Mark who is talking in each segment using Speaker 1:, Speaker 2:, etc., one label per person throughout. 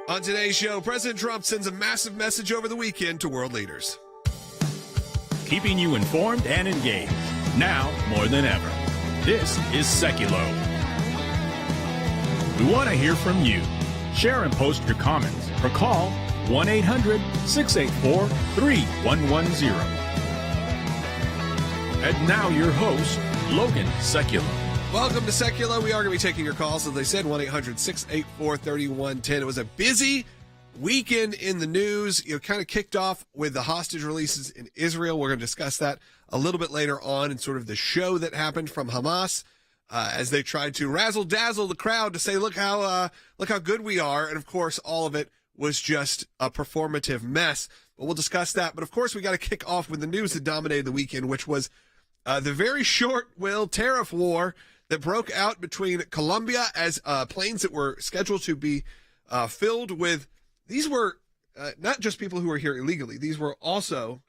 Speaker 1: On today's show, President Trump sends a massive message over the weekend to world leaders.
Speaker 2: Keeping you informed and engaged, now more than ever. This is Sekulow. We want to hear from you. Share and post your comments or call 1-800-684-3110. And now your host, Logan Sekulow.
Speaker 1: Welcome to Sekulow. We are going to be taking your calls. As they said, 1-800-684-3110. It was a busy weekend in the news. Kind of kicked off with the hostage releases in Israel. We're going to discuss that a little bit later on in sort of the show that happened from Hamas as they tried to razzle-dazzle the crowd to say, look how good we are. And, of course, all of it was just a performative mess. But we'll discuss that. But, of course, we got to kick off with the news that dominated the weekend, which was the very short-lived tariff war that broke out between Colombia as planes that were scheduled to be filled with. These were not just people who were here illegally. These were also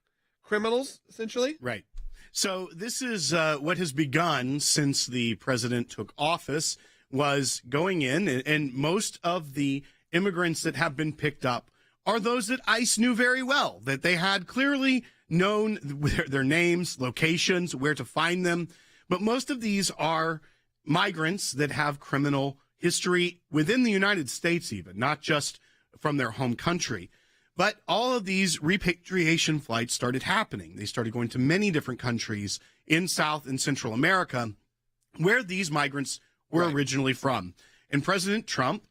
Speaker 1: criminals, essentially.
Speaker 3: Right. So this is what has begun since the president took office, was going in, and most of the immigrants that have been picked up are those that ICE knew very well, that they had clearly known their names, locations, where to find them. But most of these are migrants that have criminal history within the United States even, not just from their home country. But all of these repatriation flights started happening. They started going to many different countries in South and Central America where these migrants were originally from. And President Trump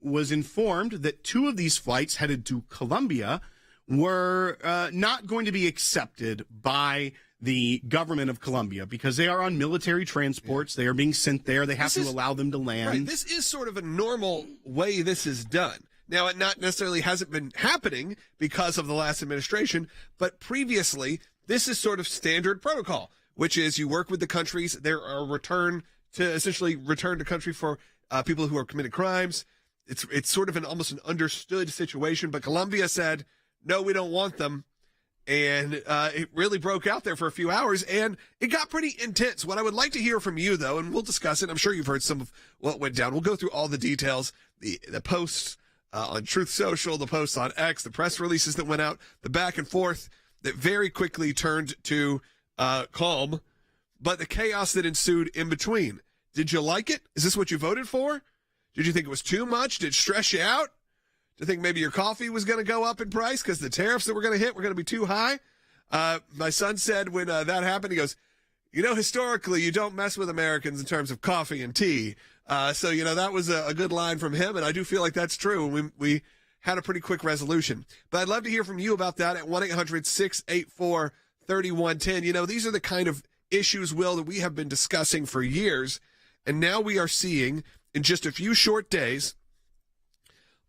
Speaker 3: was informed that two of these flights headed to Colombia were not going to be accepted by the government of Colombia because they are on military transports. They are being sent there. They have to allow them to land.
Speaker 1: Right. This is sort of a normal way this is done. Now, it not necessarily hasn't been happening because of the last administration, but previously, this is sort of standard protocol, which is you work with the countries. There are return to country for people who have committed crimes. It's sort of almost an understood situation, but Colombia said, no, we don't want them. And it really broke out there for a few hours, and it got pretty intense. What I would like to hear from you, though, and we'll discuss it. I'm sure you've heard some of what went down. We'll go through all the details, the posts on Truth Social, the posts on X, the press releases that went out, the back and forth that very quickly turned to calm, but the chaos that ensued in between. Did you like it? Is this what you voted for? Did you think it was too much? Did it stress you out? Do you think maybe your coffee was going to go up in price because the tariffs that we're going to hit were going to be too high? My son said when that happened, he goes, historically, you don't mess with Americans in terms of coffee and tea. So that was a good line from him, and I do feel like that's true. And we had a pretty quick resolution. But I'd love to hear from you about that at 1-800-684-3110. These are the kind of issues, Will, that we have been discussing for years, and now we are seeing in just a few short days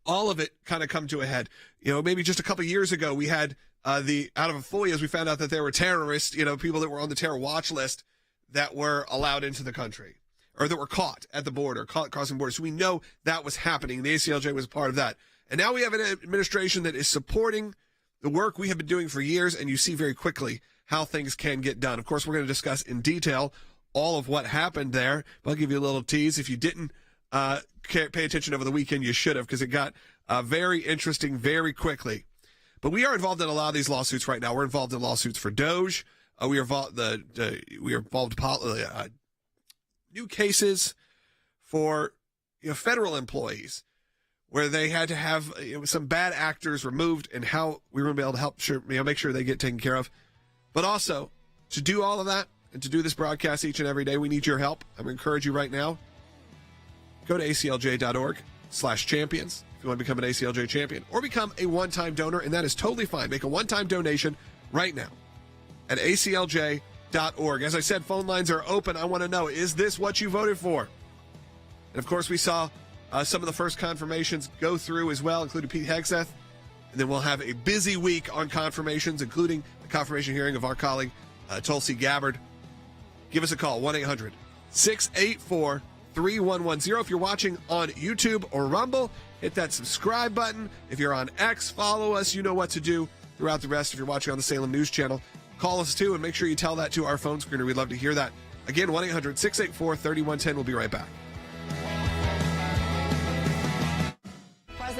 Speaker 1: all of it kind of come to a head. Maybe just a couple of years ago, we had out of FOIAs, we found out that there were terrorists, people that were on the terror watch list that were allowed into the country or that were caught at the border, caught crossing borders. So we know that was happening. The ACLJ was a part of that. And now we have an administration that is supporting the work we have been doing for years, and you see very quickly how things can get done. Of course, we're going to discuss in detail all of what happened there. But I'll give you a little tease. If you didn't pay attention over the weekend, you should have, because it got very interesting very quickly. But we are involved in a lot of these lawsuits right now. We're involved in lawsuits for Doge. We are involved new cases for federal employees where they had to have some bad actors removed, and how we were going to be able to help make sure they get taken care of. But also, to do all of that and to do this broadcast each and every day, we need your help. I'm going to encourage you right now. Go to aclj.org/champions if you want to become an ACLJ champion, or become a one-time donor, and that is totally fine. Make a one-time donation right now at aclj.org. As I said, phone lines are open. I want to know, is this what you voted for? And, of course, we saw some of the first confirmations go through as well, including Pete Hegseth. And then we'll have a busy week on confirmations, including the confirmation hearing of our colleague, Tulsi Gabbard. Give us a call, 1-800-684-3110. If you're watching on YouTube or Rumble, hit that subscribe button. If you're on X, follow us. You know what to do throughout the rest. If you're watching on the Salem News Channel, call us too, and make sure you tell that to our phone screener. We'd love to hear that. Again, 1-800-684-3110. We'll be right back.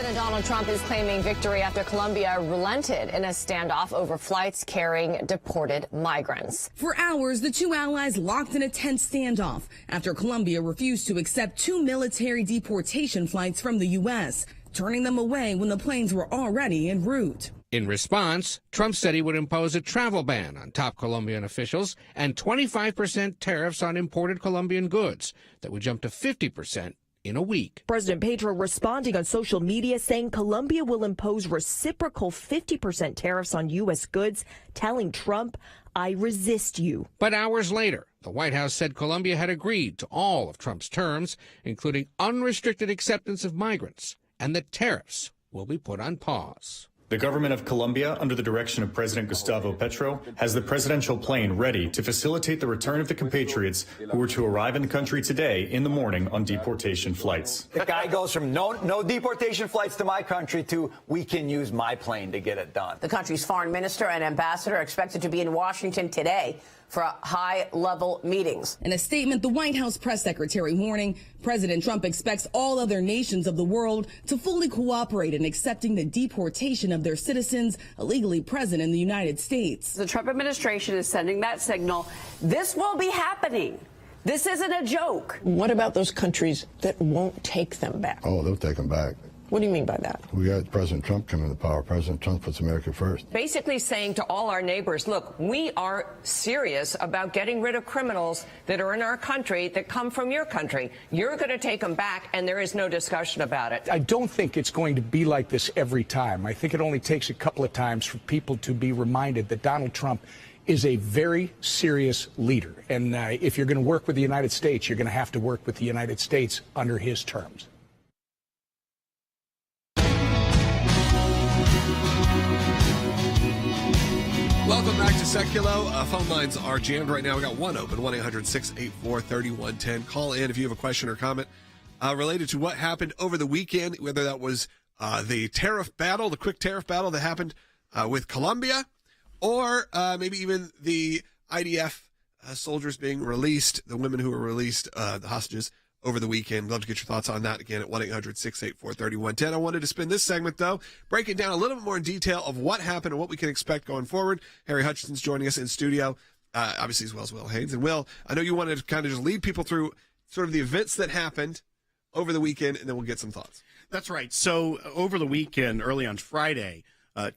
Speaker 4: President Donald Trump is claiming victory after Colombia relented in a standoff over flights carrying deported migrants.
Speaker 5: For hours, the two allies locked in a tense standoff after Colombia refused to accept two military deportation flights from the U.S., turning them away when the planes were already en route.
Speaker 6: In response, Trump said he would impose a travel ban on top Colombian officials and 25% tariffs on imported Colombian goods that would jump to 50% in a week.
Speaker 7: President Petro responding on social media saying Colombia will impose reciprocal 50% tariffs on U.S. goods, telling Trump, "I resist you."
Speaker 6: But hours later, the White House said Colombia had agreed to all of Trump's terms, including unrestricted acceptance of migrants, and that tariffs will be put on pause.
Speaker 8: The government of Colombia, under the direction of President Gustavo Petro, has the presidential plane ready to facilitate the return of the compatriots who were to arrive in the country today in the morning on deportation flights.
Speaker 9: The guy goes from no deportation flights to my country to we can use my plane to get it done.
Speaker 10: The country's foreign minister and ambassador are expected to be in Washington today for high-level meetings.
Speaker 5: In a statement, the White House press secretary warning President Trump expects all other nations of the world to fully cooperate in accepting the deportation of their citizens illegally present in the United States.
Speaker 10: The Trump administration is sending that signal. This will be happening. This isn't a joke.
Speaker 11: What about those countries that won't take them back?
Speaker 12: Oh, they'll take them back.
Speaker 11: What do you mean by that?
Speaker 12: We got President Trump coming to power. President Trump puts America first.
Speaker 10: Basically saying to all our neighbors, look, we are serious about getting rid of criminals that are in our country that come from your country. You're going to take them back, and there is no discussion about it.
Speaker 13: I don't think it's going to be like this every time. I think it only takes a couple of times for people to be reminded that Donald Trump is a very serious leader. And if you're going to work with the United States, you're going to have to work with the United States under his terms.
Speaker 1: Welcome back to Sekulow. Phone lines are jammed right now. We got one open, 1-800-684-3110. Call in if you have a question or comment related to what happened over the weekend, whether that was the tariff battle, the quick tariff battle that happened with Colombia, or maybe even the IDF soldiers being released, the women who were released, the hostages, over the weekend. Love to get your thoughts on that again at 1-800-684-3110. I wanted to spend this segment, though, breaking down a little bit more in detail of what happened and what we can expect going forward. Harry Hutchison's joining us in studio, obviously, as well as Will Haynes. And Will, I know you wanted to kind of just lead people through sort of the events that happened over the weekend, and then we'll get some thoughts.
Speaker 3: That's right. So over the weekend, early on Friday,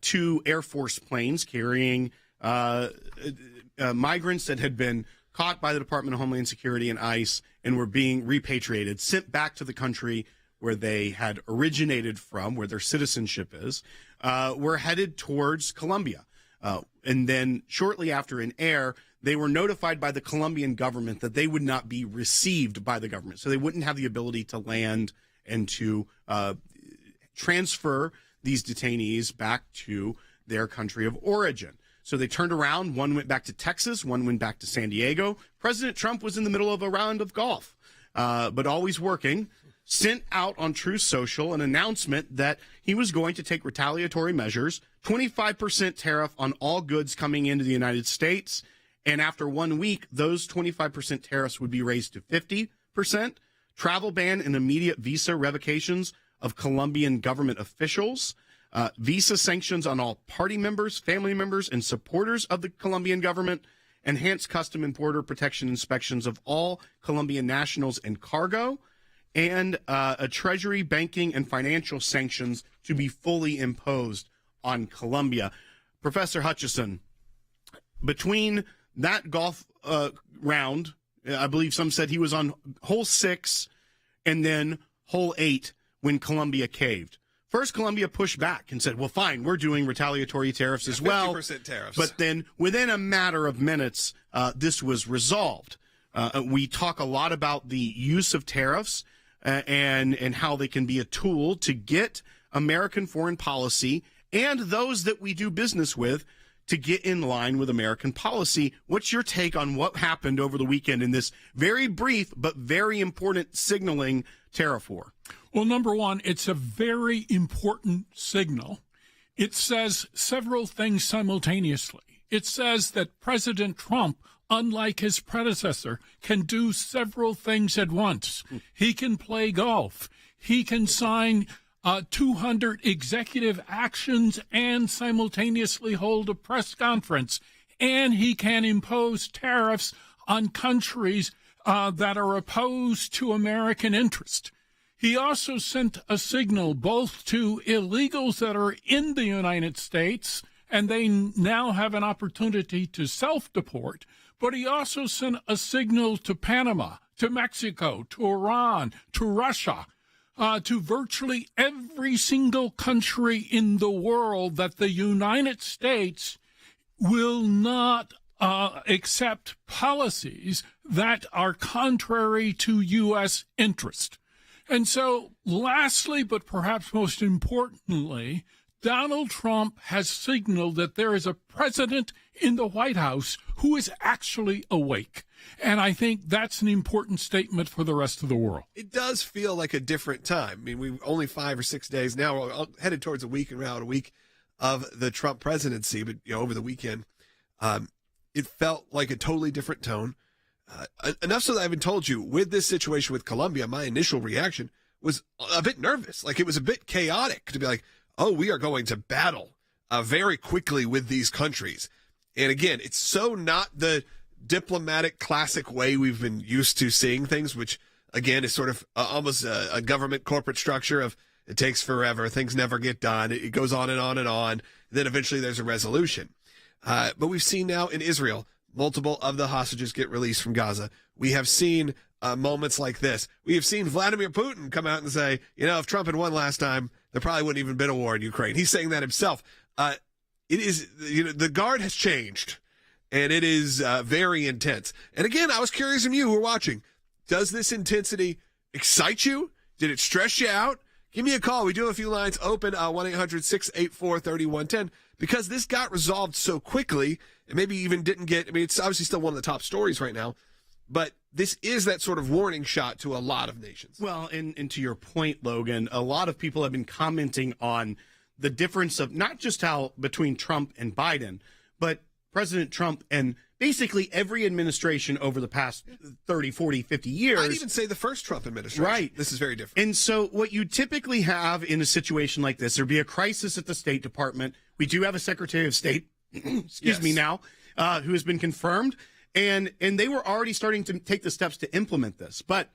Speaker 3: two Air Force planes carrying migrants that had been caught by the Department of Homeland Security and ICE and were being repatriated, sent back to the country where they had originated from, where their citizenship is, were headed towards Colombia. And then shortly after in air, they were notified by the Colombian government that they would not be received by the government. So they wouldn't have the ability to land and to transfer these detainees back to their country of origin. So they turned around. One went back to Texas. One went back to San Diego. President Trump was in the middle of a round of golf, but always working. Sent out on Truth Social an announcement that he was going to take retaliatory measures, 25% tariff on all goods coming into the United States. And after 1 week, those 25% tariffs would be raised to 50%. Travel ban and immediate visa revocations of Colombian government officials. Visa sanctions on all party members, family members, and supporters of the Colombian government, enhanced custom and border protection inspections of all Colombian nationals and cargo, and a treasury, banking, and financial sanctions to be fully imposed on Colombia. Professor Hutchison, between that golf round, I believe some said he was on hole 6 and then hole 8 when Colombia caved. First, Colombia pushed back and said, well, fine, we're doing retaliatory tariffs as well.
Speaker 1: 50% tariffs.
Speaker 3: But then within a matter of minutes, this was resolved. We talk a lot about the use of tariffs and how they can be a tool to get American foreign policy and those that we do business with to get in line with American policy. What's your take on what happened over the weekend in this very brief but very important signaling tariff war?
Speaker 14: Well, number one, it's a very important signal. It says several things simultaneously. It says that President Trump, unlike his predecessor, can do several things at once. He can play golf. He can sign 200 executive actions and simultaneously hold a press conference. And he can impose tariffs on countries that are opposed to American interest. He also sent a signal both to illegals that are in the United States, and they now have an opportunity to self-deport, but he also sent a signal to Panama, to Mexico, to Iran, to Russia, to virtually every single country in the world that the United States will not accept policies that are contrary to U.S. interest. And so, lastly, but perhaps most importantly, Donald Trump has signaled that there is a president in the White House who is actually awake. And I think that's an important statement for the rest of the world.
Speaker 1: It does feel like a different time. I mean, we're only 5 or 6 days now. We're headed towards a week and around a week of the Trump presidency. But over the weekend, it felt like a totally different tone. Enough so that I haven't told you, with this situation with Colombia, my initial reaction was a bit nervous. Like, it was a bit chaotic to be like, oh, we are going to battle very quickly with these countries. And again, it's so not the diplomatic classic way we've been used to seeing things, which again is sort of almost a government corporate structure of it takes forever, things never get done, it goes on and on and on, then eventually there's a resolution. But we've seen now in Israel, multiple of the hostages get released from Gaza. We have seen moments like this. We have seen Vladimir Putin come out and say, if Trump had won last time, there probably wouldn't even been a war in Ukraine. He's saying that himself. It is, the guard has changed, and it is very intense. And again, I was curious from you who are watching, does this intensity excite you? Did it stress you out? Give me a call. We do have a few lines open, 1-800-684-3110, because this got resolved so quickly, and maybe even didn't get, it's obviously still one of the top stories right now, but this is that sort of warning shot to a lot of nations.
Speaker 3: Well, and to your point, Logan, a lot of people have been commenting on the difference of not just how between Trump and Biden, but President Trump and basically every administration over the past 30, 40, 50 years.
Speaker 1: I'd even say the first Trump administration.
Speaker 3: Right.
Speaker 1: This is very different.
Speaker 3: And so what you typically have in a situation like this, there'd be a crisis at the State Department. We do have a Secretary of State, excuse me now, who has been confirmed. And they were already starting to take the steps to implement this. But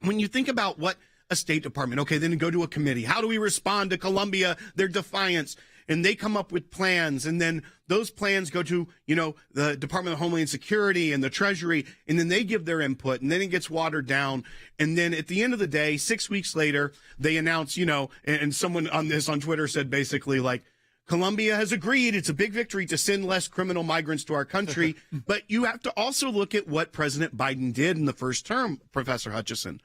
Speaker 3: when you think about what a State Department, okay, then go to a committee. How do we respond to Colombia, their defiance? And they come up with plans, and then those plans go to, the Department of Homeland Security and the Treasury, and then they give their input, and then it gets watered down. And then at the end of the day, 6 weeks later, they announce, and someone on Twitter said basically like, Colombia has agreed it's a big victory to send less criminal migrants to our country. But you have to also look at what President Biden did in the first term, Professor Hutchison.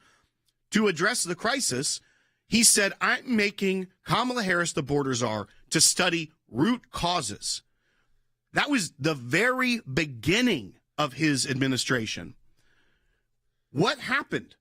Speaker 3: To address the crisis, he said, I'm making Kamala Harris the border czar to study root causes. That was the very beginning of his administration. What happened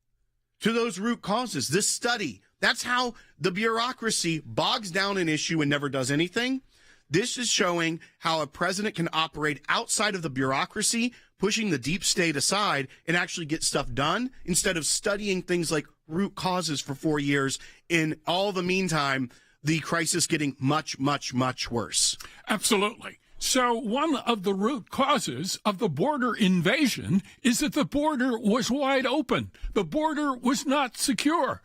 Speaker 3: to those root causes? This study. That's how the bureaucracy bogs down an issue and never does anything. This is showing how a president can operate outside of the bureaucracy, pushing the deep state aside and actually get stuff done instead of studying things like root causes for 4 years. In all the meantime, the crisis getting much, much, much worse.
Speaker 14: Absolutely. So one of the root causes of the border invasion is that the border was wide open. The border was not secure.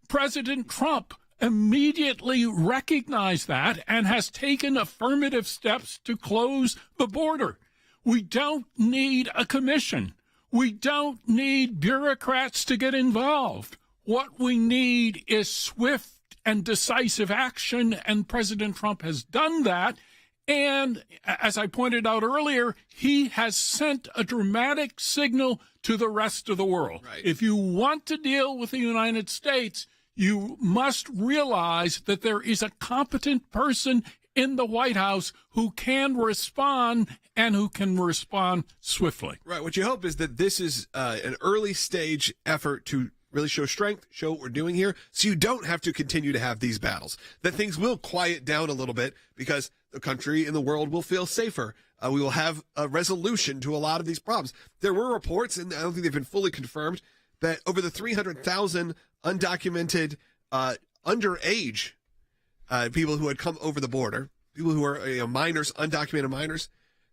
Speaker 14: President Trump immediately recognized that and has taken affirmative steps to close the border. We don't need a commission. We don't need bureaucrats to get involved. What we need is swift and decisive action, and President Trump has done that. And as I pointed out earlier, he has sent a dramatic signal to the rest of the world.
Speaker 1: Right.
Speaker 14: If you want to deal with the United States, you must realize that there is a competent person in the White House who can respond and who can respond swiftly.
Speaker 1: Right. What you hope is that this is an early stage effort to really show strength, show what we're doing here, so you don't have to continue to have these battles, that things will quiet down a little bit because the country and the world will feel safer. We will have a resolution to a lot of these problems. There were reports, and I don't think they've been fully confirmed, that over the 300,000 undocumented underage people who had come over the border, people who are minors, undocumented minors,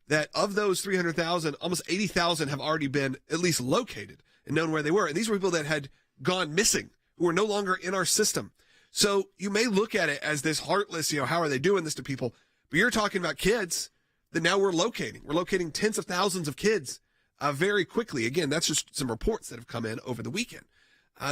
Speaker 1: that of those 300,000, almost 80,000 have already been at least located and known where they were. And these were people that had gone missing, who are no longer in our system. So you may look at it as this heartless, how are they doing this to people? But you're talking about kids that now we're locating. We're locating tens of thousands of kids very quickly. Again, that's just some reports that have come in over the weekend.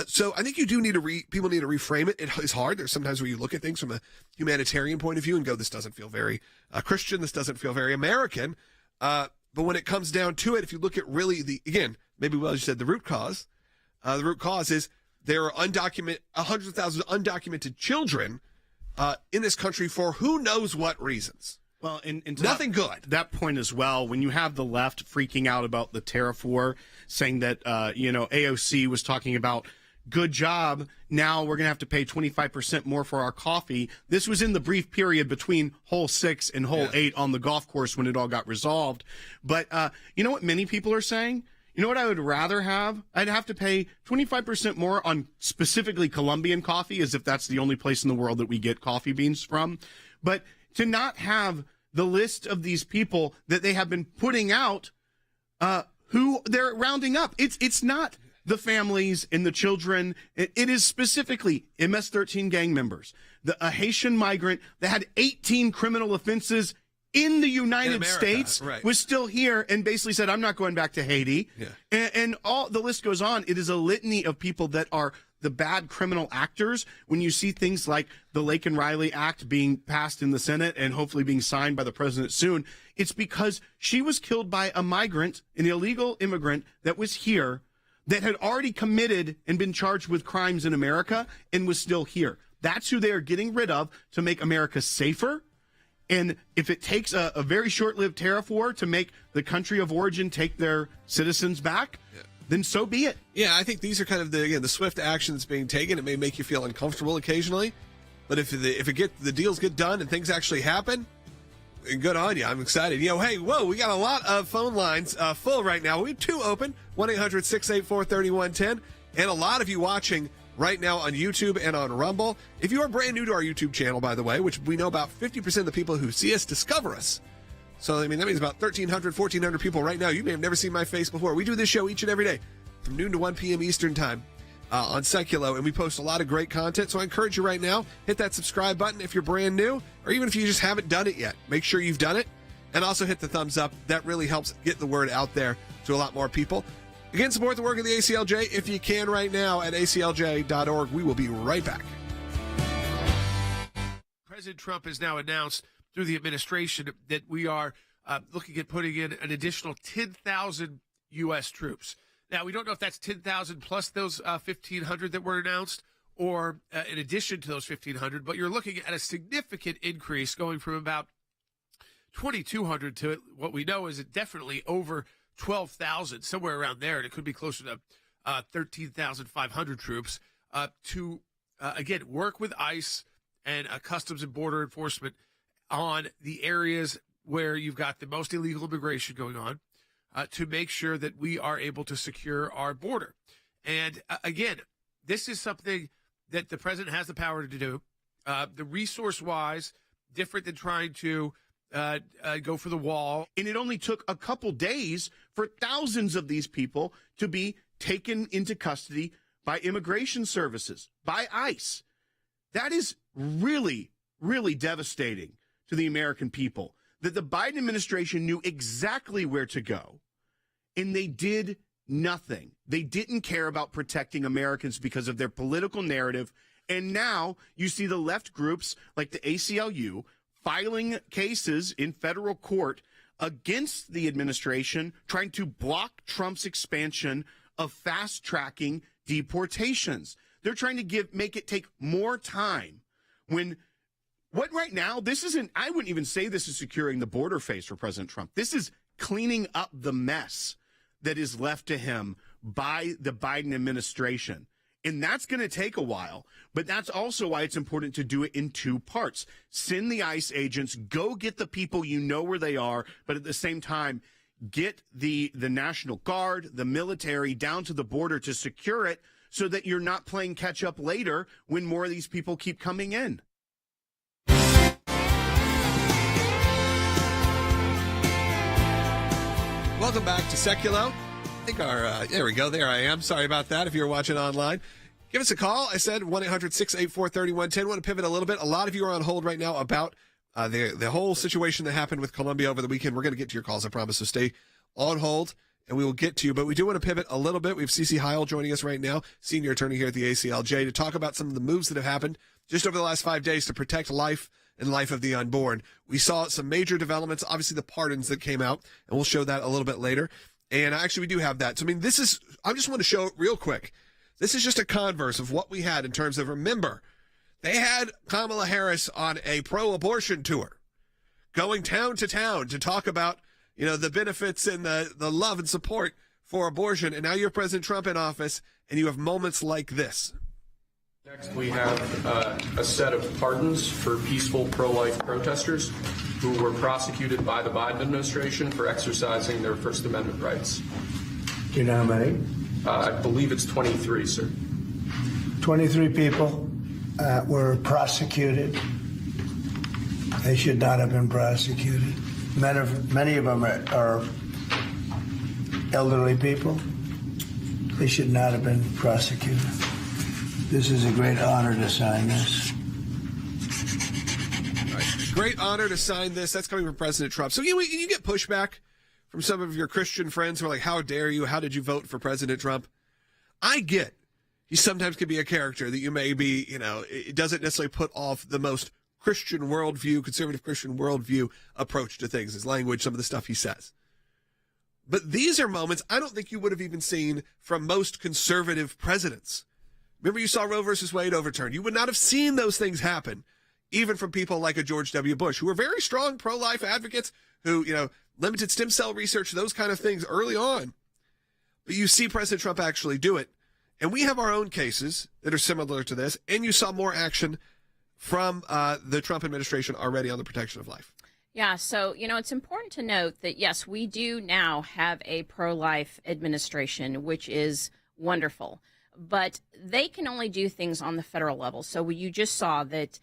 Speaker 1: So I think you do need to people need to reframe it. It is hard. There's sometimes where you look at things from a humanitarian point of view and go, this doesn't feel very Christian. This doesn't feel very American. But when it comes down to it, if you look at really maybe as you said, the root cause is there are 100,000 undocumented children in this country for who knows what reasons.
Speaker 3: Well, and to
Speaker 1: nothing good.
Speaker 3: That point as well, when you have the left freaking out about the tariff war, saying that, AOC was talking about, good job, now we're going to have to pay 25% more for our coffee. This was in the brief period between hole 6 and hole 8 on the golf course when it all got resolved. But you know what many people are saying? You know what I would rather have? I'd have to pay 25% more on specifically Colombian coffee, as if that's the only place in the world that we get coffee beans from. But to not have the list of these people that they have been putting out, who they're rounding up. It's not the families and the children. It is specifically MS-13 gang members. A Haitian migrant that had 18 criminal offenses in the United States was still here and basically said, I'm not going back to Haiti. Yeah. And all the list goes on. It is a litany of people that are the bad criminal actors. When you see things like the Lake and Riley Act being passed in the Senate and hopefully being signed by the president soon, it's because she was killed by a migrant, an illegal immigrant that was here, that had already committed and been charged with crimes in America and was still here. That's who they are getting rid of to make America safer. And if it takes a very short-lived tariff war to make the country of origin take their citizens back, then so be it.
Speaker 1: Yeah, I think these are kind of the swift action that's being taken. It may make you feel uncomfortable occasionally, but if the deals get done and things actually happen, good on you. I'm excited. We got a lot of phone lines full right now. We have 2 open, 1-800-684-3110, and a lot of you watching right now on YouTube and on Rumble. If you are brand new to our YouTube channel, by the way, which we know about 50% of the people who see us discover us. So, that means about 1,300, 1,400 people right now. You may have never seen my face before. We do this show each and every day from noon to 1 p.m. Eastern time on Sekulow, and we post a lot of great content. So I encourage you right now, hit that subscribe button if you're brand new, or even if you just haven't done it yet. Make sure you've done it, and also hit the thumbs up. That really helps get the word out there to a lot more people. Again, support the work of the ACLJ if you can right now at aclj.org. We will be right back. President Trump has now announced through the administration that we are looking at putting in an additional 10,000 U.S. troops. Now, we don't know if that's 10,000 plus those 1,500 that were announced or in addition to those 1,500, but you're looking at a significant increase going from about 2,200 to what we know is definitely over 12,000, somewhere around there, and it could be closer to 13,500 troops to, again, work with ICE and Customs and Border Enforcement on the areas where you've got the most illegal immigration going on to make sure that we are able to secure our border. And, again, this is something that the president has the power to do. The resource-wise, different than trying to go for the wall.
Speaker 3: And it only took a couple days for thousands of these people to be taken into custody by immigration services, by ICE. That is really, really devastating to the American people, that the Biden administration knew exactly where to go, and they did nothing. They didn't care about protecting Americans because of their political narrative. And now you see the left groups like the ACLU filing cases in federal court against the administration, trying to block Trump's expansion of fast-tracking deportations. They're trying to make it take more time when what right now, this isn't, I wouldn't even say this is securing the border phase for President Trump. This is cleaning up the mess that is left to him by the Biden administration. And that's going to take a while, but that's also why it's important to do it in 2 parts. Send the ICE agents, go get the people you know where they are, but at the same time, get the National Guard, the military down to the border to secure it so that you're not playing catch up later when more of these people keep coming in.
Speaker 1: Welcome back to Sekulow. I think there we go. There I am. Sorry about that if you're watching online. Give us a call. I said 1-800-684-3110. Want to pivot a little bit. A lot of you are on hold right now about the whole situation that happened with Colombia over the weekend. We're going to get to your calls, I promise. So stay on hold, and we will get to you. But we do want to pivot a little bit. We have Cece Heil joining us right now, senior attorney here at the ACLJ, to talk about some of the moves that have happened just over the last 5 days to protect life and life of the unborn. We saw some major developments, obviously the pardons that came out, and we'll show that a little bit later. And actually, we do have that. So, I mean, I just want to show it real quick. This is just a converse of what we had in terms of, remember, they had Kamala Harris on a pro-abortion tour, going town to town to talk about, the benefits and the love and support for abortion. And now you have President Trump in office, and you have moments like this.
Speaker 15: Next, we have a set of pardons for peaceful pro-life protesters who were prosecuted by the Biden administration for exercising their First Amendment rights.
Speaker 16: Do you know how many?
Speaker 15: I believe it's 23, sir.
Speaker 16: 23 people were prosecuted. They should not have been prosecuted. Many of them are elderly people. They should not have been prosecuted. This is a great honor to sign this.
Speaker 1: Great honor to sign this. That's coming from President Trump. So you get pushback from some of your Christian friends who are like, how dare you? How did you vote for President Trump? I get he sometimes can be a character that you may be, it doesn't necessarily put off the most Christian worldview, conservative Christian worldview approach to things, his language, some of the stuff he says. But these are moments I don't think you would have even seen from most conservative presidents. Remember, you saw Roe versus Wade overturned. You would not have seen those things happen, even from people like a George W. Bush, who were very strong pro-life advocates, who, limited stem cell research, those kind of things early on. But you see President Trump actually do it. And we have our own cases that are similar to this. And you saw more action from the Trump administration already on the protection of life.
Speaker 17: Yeah, so, it's important to note that, yes, we do now have a pro-life administration, which is wonderful. But they can only do things on the federal level. So you just saw that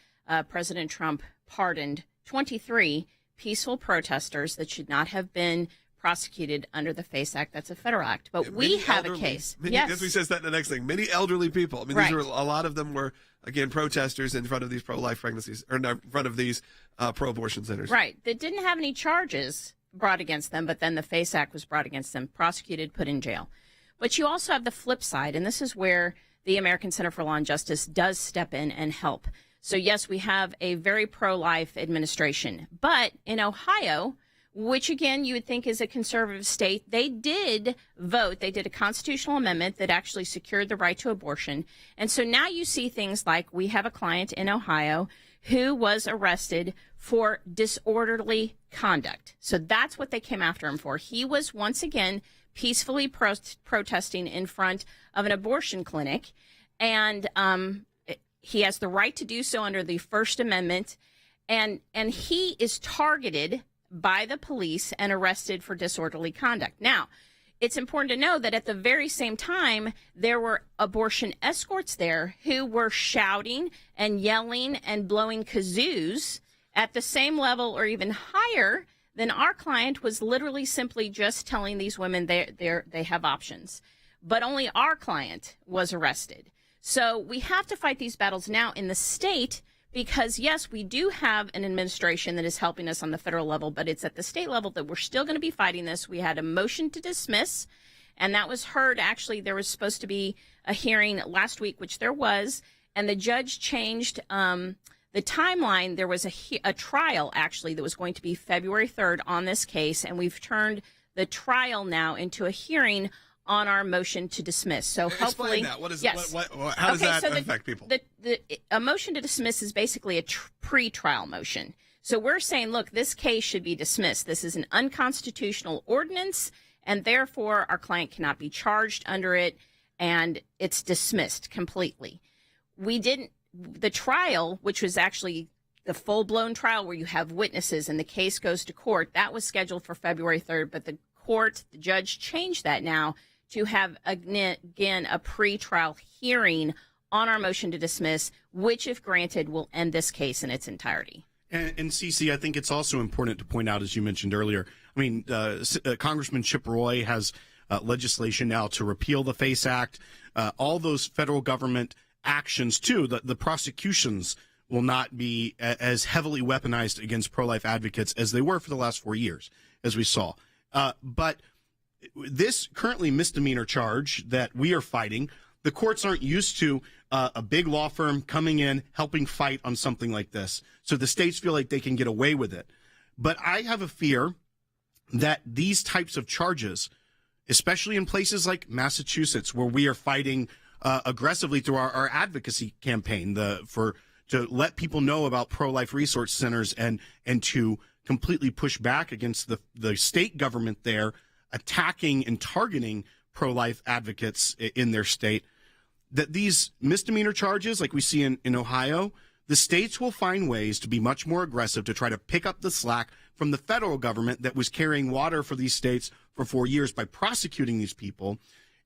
Speaker 17: President Trump pardoned 23 peaceful protesters that should not have been prosecuted under the FACE Act. That's a federal act. But we have a case.
Speaker 1: Yes. As we says that in the next thing. Many elderly people. I mean,
Speaker 17: right.
Speaker 1: These were, a lot of them were, again, protesters in front of these pro-life pregnancies, or in front of these pro-abortion centers.
Speaker 17: Right. That didn't have any charges brought against them, but then the FACE Act was brought against them, prosecuted, put in jail. But you also have the flip side, and this is where the American Center for Law and Justice does step in and help. So, yes, we have a very pro-life administration. But in Ohio, which, again, you would think is a conservative state, they did vote. They did a constitutional amendment that actually secured the right to abortion. And so now you see things like we have a client in Ohio who was arrested for disorderly conduct. So that's what they came after him for. He was, once again, peacefully protesting in front of an abortion clinic, and he has the right to do so under the First Amendment, and he is targeted by the police and arrested for disorderly conduct. Now, it's important to know that at the very same time, there were abortion escorts there who were shouting and yelling and blowing kazoos at the same level or even higher then our client was literally simply just telling these women they have options. But only our client was arrested. So we have to fight these battles now in the state because, yes, we do have an administration that is helping us on the federal level, but it's at the state level that we're still going to be fighting this. We had a motion to dismiss, and that was heard. Actually, there was supposed to be a hearing last week, which there was, and the judge changed the timeline. There was a trial, actually, that was going to be February 3rd on this case, and we've turned the trial now into a hearing on our motion to dismiss. So hopefully,
Speaker 1: that. What is,
Speaker 17: yes.
Speaker 1: How does that affect people?
Speaker 17: A motion to dismiss is basically a pre-trial motion. So we're saying, look, this case should be dismissed. This is an unconstitutional ordinance, and therefore our client cannot be charged under it, and it's dismissed completely. The trial, which was actually the full-blown trial where you have witnesses and the case goes to court, that was scheduled for February 3rd, but the judge changed that now to have, again, a pretrial hearing on our motion to dismiss, which, if granted, will end this case in its entirety.
Speaker 3: And Cece, I think it's also important to point out, as you mentioned earlier, I mean, Congressman Chip Roy has legislation now to repeal the FACE Act. All those federal government actions, too, the prosecutions will not be as heavily weaponized against pro-life advocates as they were for the last 4 years, as we saw. But this currently misdemeanor charge that we are fighting, the courts aren't used to a big law firm coming in, helping fight on something like this. So the states feel like they can get away with it. But I have a fear that these types of charges, especially in places like Massachusetts, where we are fighting aggressively through our advocacy campaign to let people know about pro-life resource centers and to completely push back against the state government there attacking and targeting pro-life advocates in their state, that these misdemeanor charges like we see in Ohio, the states will find ways to be much more aggressive to try to pick up the slack from the federal government that was carrying water for these states for 4 years by prosecuting these people.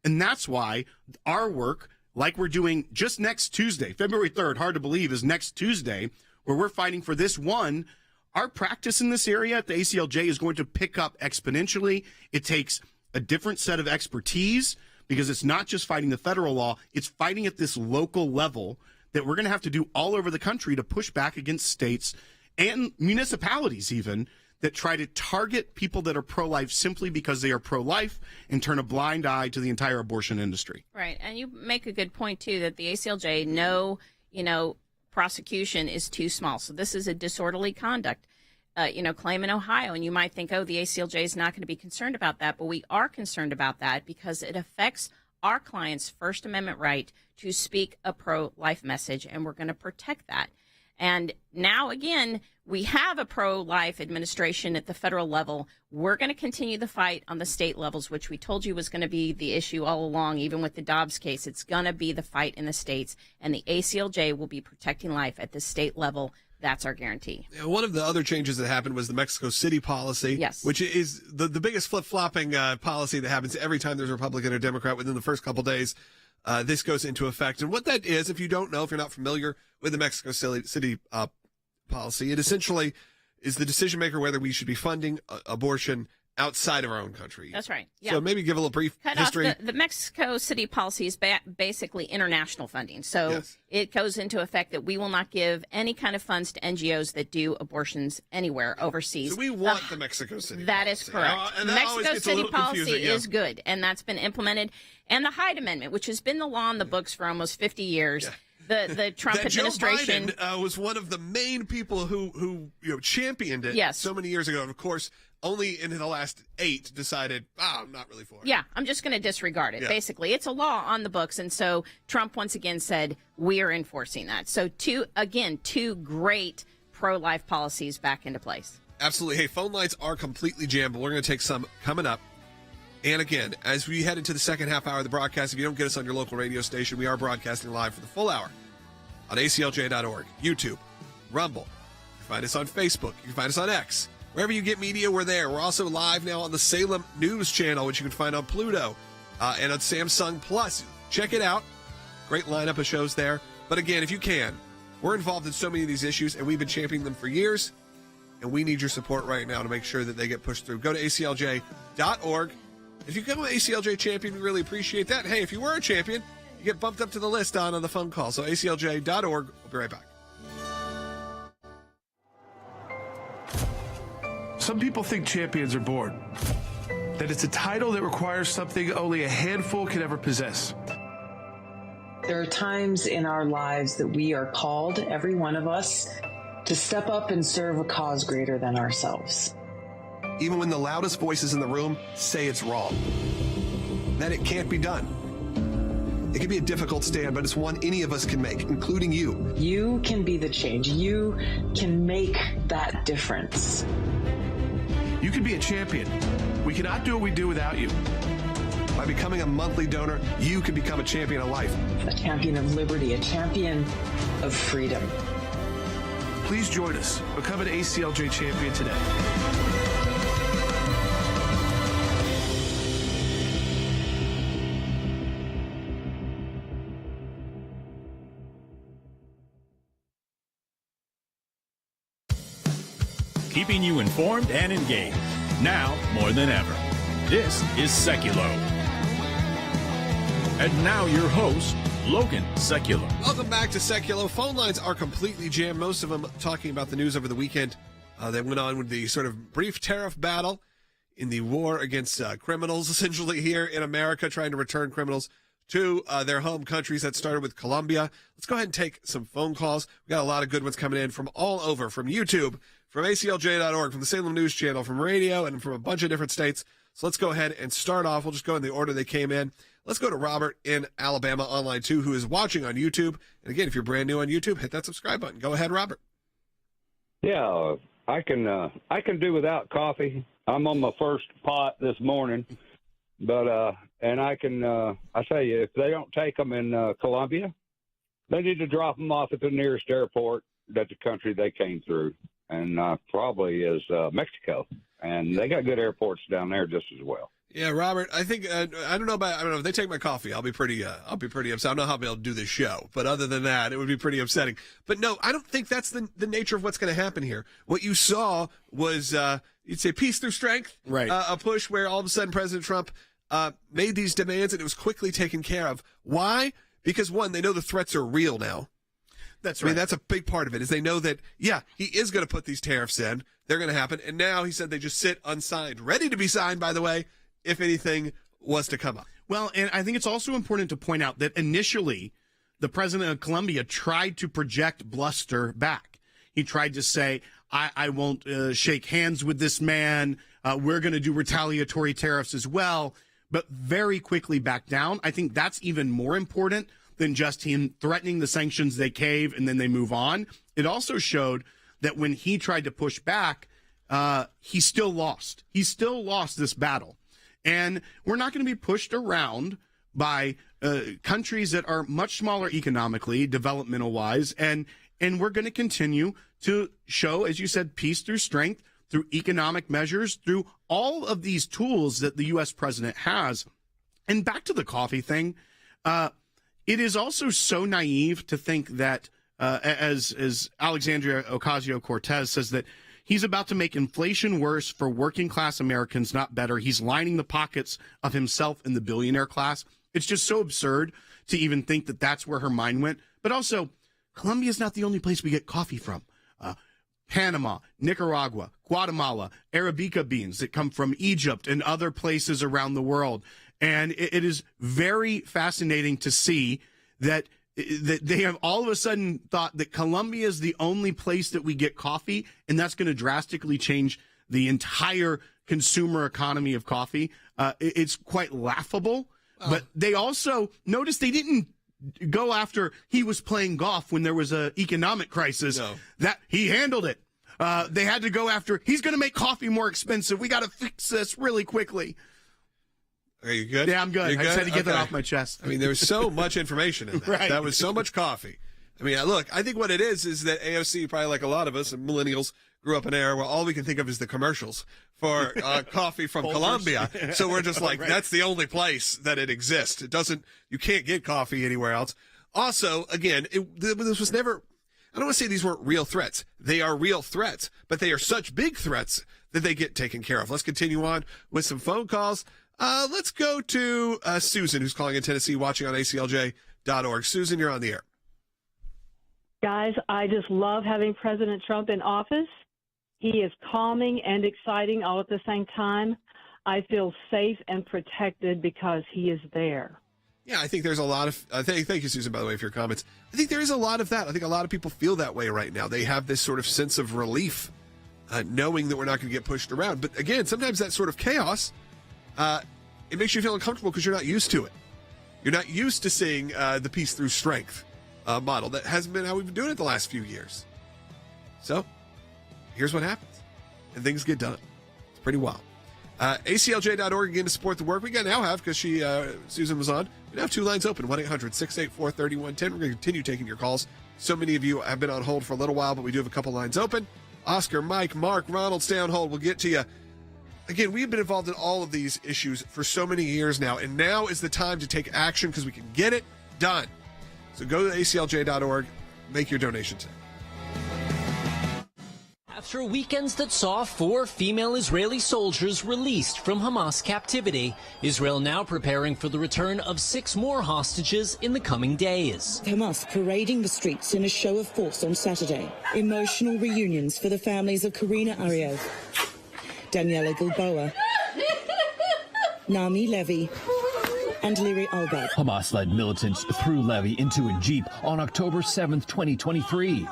Speaker 3: And that's why our work, like we're doing just next Tuesday, February 3rd, hard to believe, is next Tuesday, where we're fighting for this one. Our practice in this area at the ACLJ is going to pick up exponentially. It takes a different set of expertise because it's not just fighting the federal law, it's fighting at this local level that we're going to have to do all over the country to push back against states and municipalities even that try to target people that are pro-life simply because they are pro-life and turn a blind eye to the entire abortion industry.
Speaker 17: Right. And you make a good point, too, that the ACLJ prosecution is too small. So this is a disorderly conduct, claim in Ohio. And you might think, the ACLJ is not going to be concerned about that. But we are concerned about that because it affects our clients' First Amendment right to speak a pro-life message, and we're going to protect that. And now, again, we have a pro-life administration at the federal level. We're going to continue the fight on the state levels, which we told you was going to be the issue all along, even with the Dobbs case. It's going to be the fight in the states, and the ACLJ will be protecting life at the state level. That's our guarantee.
Speaker 1: One of the other changes that happened was the Mexico City policy,
Speaker 17: yes,
Speaker 1: which is the biggest flip-flopping policy that happens every time there's a Republican or Democrat within the first couple days. This goes into effect. And what that is, if you don't know, if you're not familiar with the Mexico City policy, it essentially is the decision maker whether we should be funding abortion outside of our own country.
Speaker 17: That's right. Yeah.
Speaker 1: So maybe give a little brief history.
Speaker 17: The Mexico City policy is basically international funding. So
Speaker 1: yes,
Speaker 17: it goes into effect that we will not give any kind of funds to NGOs that do abortions anywhere overseas.
Speaker 1: So we want the Mexico City
Speaker 17: That
Speaker 1: policy.
Speaker 17: is correct.
Speaker 1: And
Speaker 17: the
Speaker 1: that
Speaker 17: Mexico City policy
Speaker 1: yeah,
Speaker 17: is good, and that's been implemented. And the Hyde Amendment, which has been the law in the books for almost 50 years.
Speaker 1: Yeah.
Speaker 17: The Trump administration
Speaker 1: Joe Biden, was one of the main people who championed it
Speaker 17: yes,
Speaker 1: so many years ago. And of course, only in the last 8 decided, I'm not really for it.
Speaker 17: Yeah, I'm just going to disregard it.
Speaker 1: Yeah.
Speaker 17: Basically, it's a law on the books. And so Trump once again said, we are enforcing that. So two great pro-life policies back into place.
Speaker 1: Absolutely. Hey, phone lines are completely jammed, but we're going to take some coming up. And again, as we head into the second half hour of the broadcast, if you don't get us on your local radio station, we are broadcasting live for the full hour on ACLJ.org, YouTube, Rumble. You can find us on Facebook. You can find us on X. Wherever you get media, we're there. We're also live now on the Salem News Channel, which you can find on Pluto and on Samsung Plus. Check it out. Great lineup of shows there. But again, if you can, we're involved in so many of these issues, and we've been championing them for years, and we need your support right now to make sure that they get pushed through. Go to ACLJ.org. If you become an ACLJ champion, we really appreciate that. Hey, if you were a champion, you get bumped up to the list on the phone call. So ACLJ.org. We'll be right back.
Speaker 18: Some people think champions are bored, that it's a title that requires something only a handful can ever possess.
Speaker 19: There are times in our lives that we are called, every one of us, to step up and serve a cause greater than ourselves.
Speaker 1: Even when the loudest voices in the room say it's wrong, that it can't be done. It can be a difficult stand, but it's one any of us can make, including you.
Speaker 19: You can be the change. You can make that difference.
Speaker 18: You can be a champion. We cannot do what we do without you.
Speaker 1: By becoming a monthly donor, you can become a champion of life.
Speaker 19: A champion of liberty, a champion of freedom.
Speaker 18: Please join us. Become an ACLJ champion today.
Speaker 2: keeping you informed and engaged. Now more than ever. This is Sekulow. And now your host, Logan Sekulow.
Speaker 1: Welcome back to Sekulow. Phone lines are completely jammed, most of them talking about the news over the weekend that went on with the sort of brief tariff battle in the war against criminals, essentially here in America, trying to return criminals to their home countries. That started with Colombia. Let's go ahead and take some phone calls. We got a lot of good ones coming in from all over, from YouTube, from ACLJ.org, from the Salem News Channel, from radio, and from a bunch of different states. So let's go ahead and start off. We'll just go in the order they came in. Let's go to Robert in Alabama online, too, who is watching on YouTube. And again, if you're brand new on YouTube, hit that subscribe button. Go ahead, Robert.
Speaker 20: Yeah, I can do without coffee. I'm on my first pot this morning, but and I tell you, if they don't take them in Colombia, they need to drop them off at the nearest airport that the country they came through, and probably is Mexico, and they got good airports down there just as well.
Speaker 1: Yeah, Robert, I think I don't know if they take my coffee, I'll be pretty upset. I don't know how I'll be able to do this show, but other than that, it would be pretty upsetting. But no, I don't think that's the nature of what's going to happen here. What you saw was you'd say peace through strength,
Speaker 3: right?
Speaker 1: A push where all of a sudden President Trump made these demands and it was quickly taken care of. Why? Because one, they know the threats are real now.
Speaker 3: That's right.
Speaker 1: I mean, that's a big part of it, is they know that, yeah, he is going to put these tariffs in. They're going to happen. And now he said they just sit unsigned, ready to be signed, by the way, if anything was to come up.
Speaker 3: Well, and I think it's also important to point out that initially the president of Colombia tried to project bluster back. He tried to say, I won't shake hands with this man. We're going to do retaliatory tariffs as well, but very quickly back down. I think that's even more important than just him threatening the sanctions. They cave and then they move on. It also showed that when he tried to push back, he still lost. He still lost this battle. And we're not going to be pushed around by countries that are much smaller economically, developmental-wise, and we're going to continue to show, as you said, peace through strength, through economic measures, through all of these tools that the U.S. president has. And back to the coffee thing, it is also so naive to think that, as Alexandria Ocasio-Cortez says, that he's about to make inflation worse for working-class Americans, not better. He's lining the pockets of himself and the billionaire class. It's just so absurd to even think that that's where her mind went. But also, Colombia is not the only place we get coffee from. Panama, Nicaragua, Guatemala, Arabica beans that come from Egypt and other places around the world. And it is very fascinating to see that they have all of a sudden thought that Colombia is the only place that we get coffee, and that's going to drastically change the entire consumer economy of coffee. It's quite laughable. But they also notice they didn't go after he was playing golf when there was an economic crisis. No. That he handled it. They had to go after, he's going to make coffee more expensive. We got to fix this really quickly.
Speaker 1: Are you good?
Speaker 3: Yeah, I'm good. I just had to get that off my chest.
Speaker 1: I mean, there was so much information in that.
Speaker 3: Right.
Speaker 1: That was so much coffee. I mean, look, I think what it is that AOC, probably like a lot of us and millennials, grew up in an era where all we can think of is the commercials for coffee from Colombia. So we're just like, right. That's the only place that it exists. You can't get coffee anywhere else. Also, again, this was never, I don't want to say these weren't real threats. They are real threats, but they are such big threats that they get taken care of. Let's continue on with some phone calls. Let's go to Susan, who's calling in Tennessee, watching on ACLJ.org. Susan, you're on the air.
Speaker 21: Guys, I just love having President Trump in office. He is calming and exciting all at the same time. I feel safe and protected because he is there.
Speaker 1: Yeah, I think there's a lot of thank you, Susan, by the way, for your comments. I think there is a lot of that. I think a lot of people feel that way right now. They have this sort of sense of relief, knowing that we're not going to get pushed around. But again, sometimes that sort of chaos, it makes you feel uncomfortable because you're not used to it. You're not used to seeing the peace through strength model. That hasn't been how we've been doing it the last few years. So here's what happens, and things get done. It's pretty wild. ACLJ.org again to support the work. We now have, because Susan was on, we now have two lines open, 1-800-684-3110. We're going to continue taking your calls. So many of you have been on hold for a little while, but we do have a couple lines open. Oscar, Mike, Mark, Ronald, stay on hold. We'll get to you. Again, we've been involved in all of these issues for so many years now, and now is the time to take action because we can get it done. So go to ACLJ.org, make your donation today.
Speaker 4: After weekends that saw 4 female Israeli soldiers released from Hamas captivity, Israel now preparing for the return of 6 more hostages in the coming days.
Speaker 22: Hamas parading the streets in a show of force on Saturday. Emotional reunions for the families of Karina Ariev, Daniela Gilboa, Nami Levy, and Liri Albad.
Speaker 23: Hamas led militants threw Levy into a Jeep on October 7th, 2023.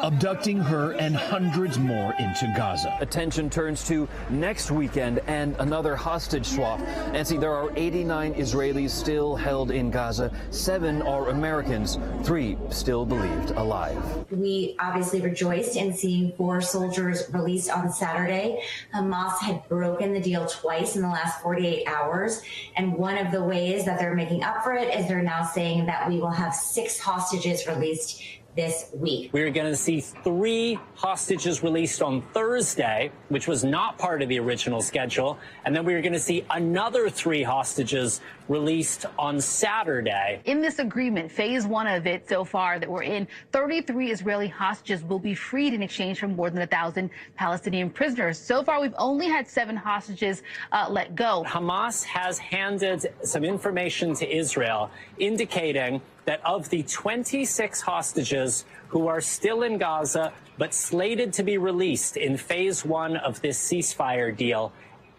Speaker 23: Abducting her and hundreds more into Gaza.
Speaker 24: Attention turns to next weekend and another hostage swap. Nancy, there are 89 Israelis still held in Gaza. 7 are Americans, 3 still believed alive.
Speaker 25: We obviously rejoiced in seeing 4 soldiers released on Saturday. Hamas had broken the deal twice in the last 48 hours. And one of the ways that they're making up for it is they're now saying that we will have 6 hostages released this week.
Speaker 4: We're going to see 3 hostages released on Thursday, which was not part of the original schedule. And then we're going to see another 3 hostages released on Saturday.
Speaker 26: In this agreement, phase 1 of it so far that we're in, 33 Israeli hostages will be freed in exchange for more than 1,000 Palestinian prisoners. So far, we've only had 7 hostages let go.
Speaker 4: Hamas has handed some information to Israel indicating that of the 26 hostages who are still in Gaza but slated to be released in phase 1 of this ceasefire deal,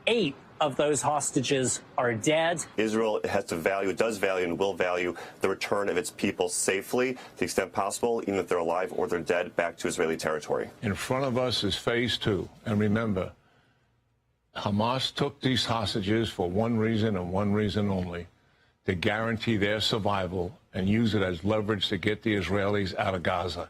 Speaker 4: 8 of those hostages are dead.
Speaker 27: Israel does value and will value the return of its people safely, to the extent possible, even if they're alive or they're dead, back to Israeli territory.
Speaker 28: In front of us is phase 2. And remember, Hamas took these hostages for one reason and one reason only, to guarantee their survival and use it as leverage to get the Israelis out of Gaza.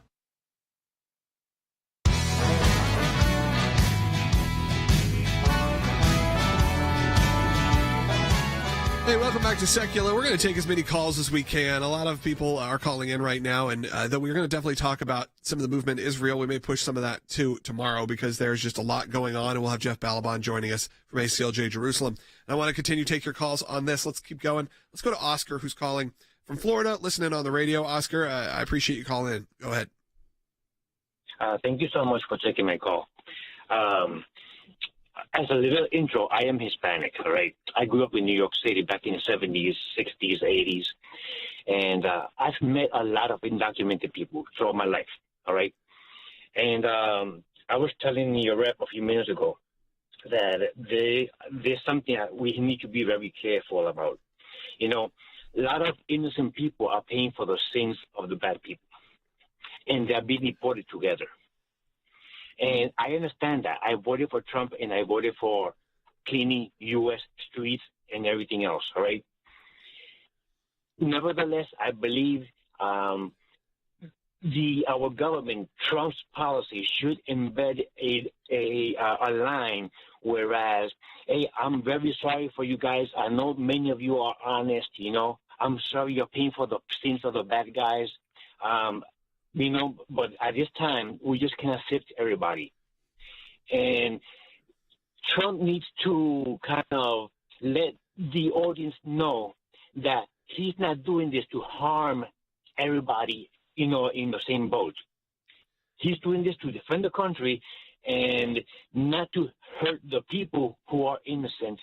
Speaker 1: Hey, welcome back to Sekulow. We're going to take as many calls as we can. A lot of people are calling in right now, and though we're going to definitely talk about some of the movement in Israel, we may push some of that to tomorrow because there's just a lot going on, and we'll have Jeff Balaban joining us from ACLJ Jerusalem. And I want to continue to take your calls on this. Let's keep going. Let's go to Oscar, who's calling from Florida, listening on the radio. Oscar, I appreciate you calling in. Go ahead.
Speaker 29: Thank you so much for taking my call. As a little intro, I am Hispanic, all right? I grew up in New York City back in the 70s, 60s, 80s, and I've met a lot of undocumented people throughout my life, all right? And I was telling your rep a few minutes ago that there's something that we need to be very careful about. You know, a lot of innocent people are paying for the sins of the bad people, and they're being deported together. And I understand that. I voted for Trump, and I voted for cleaning U.S. streets and everything else, all right? Nevertheless, I believe our government, Trump's policy, should embed a line, whereas, hey, I'm very sorry for you guys. I know many of you are honest, you know. I'm sorry you're paying for the sins of the bad guys. You know, but at this time, we just can't accept everybody. And Trump needs to kind of let the audience know that he's not doing this to harm everybody, you know, in the same boat. He's doing this to defend the country and not to hurt the people who are innocent,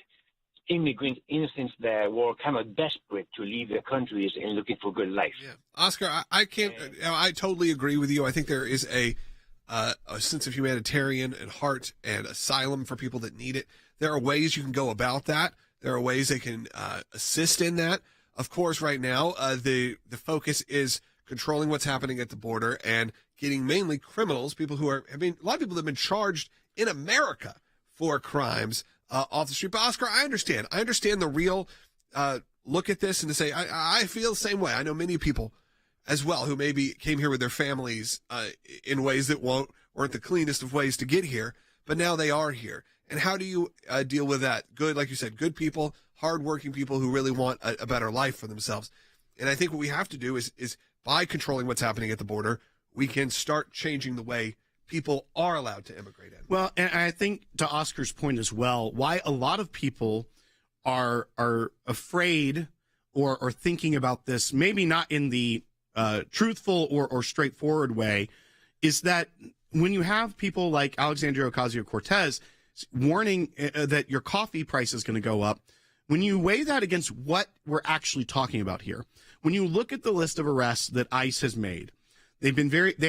Speaker 29: immigrants, innocents that were kind of desperate to leave their countries and looking for good life.
Speaker 1: Yeah. Oscar, I can't. I totally agree with you. I think there is a sense of humanitarian and heart and asylum for people that need it. There are ways you can go about that. There are ways they can assist in that. Of course, right now, the focus is controlling what's happening at the border and getting mainly criminals, people who are, a lot of people have been charged in America for crimes off the street. But Oscar, I understand. I understand the real look at this and to say, I feel the same way. I know many people as well who maybe came here with their families in ways that weren't the cleanest of ways to get here, but now they are here. And how do you deal with that? Good, like you said, good people, hardworking people who really want a better life for themselves. And I think what we have to do is by controlling what's happening at the border, we can start changing the way people are allowed to immigrate in.
Speaker 3: Well, and I think to Oscar's point as well, why a lot of people are afraid or thinking about this, maybe not in the truthful or straightforward way, is that when you have people like Alexandria Ocasio-Cortez warning that your coffee price is going to go up, when you weigh that against what we're actually talking about here, when you look at the list of arrests that ICE has made, they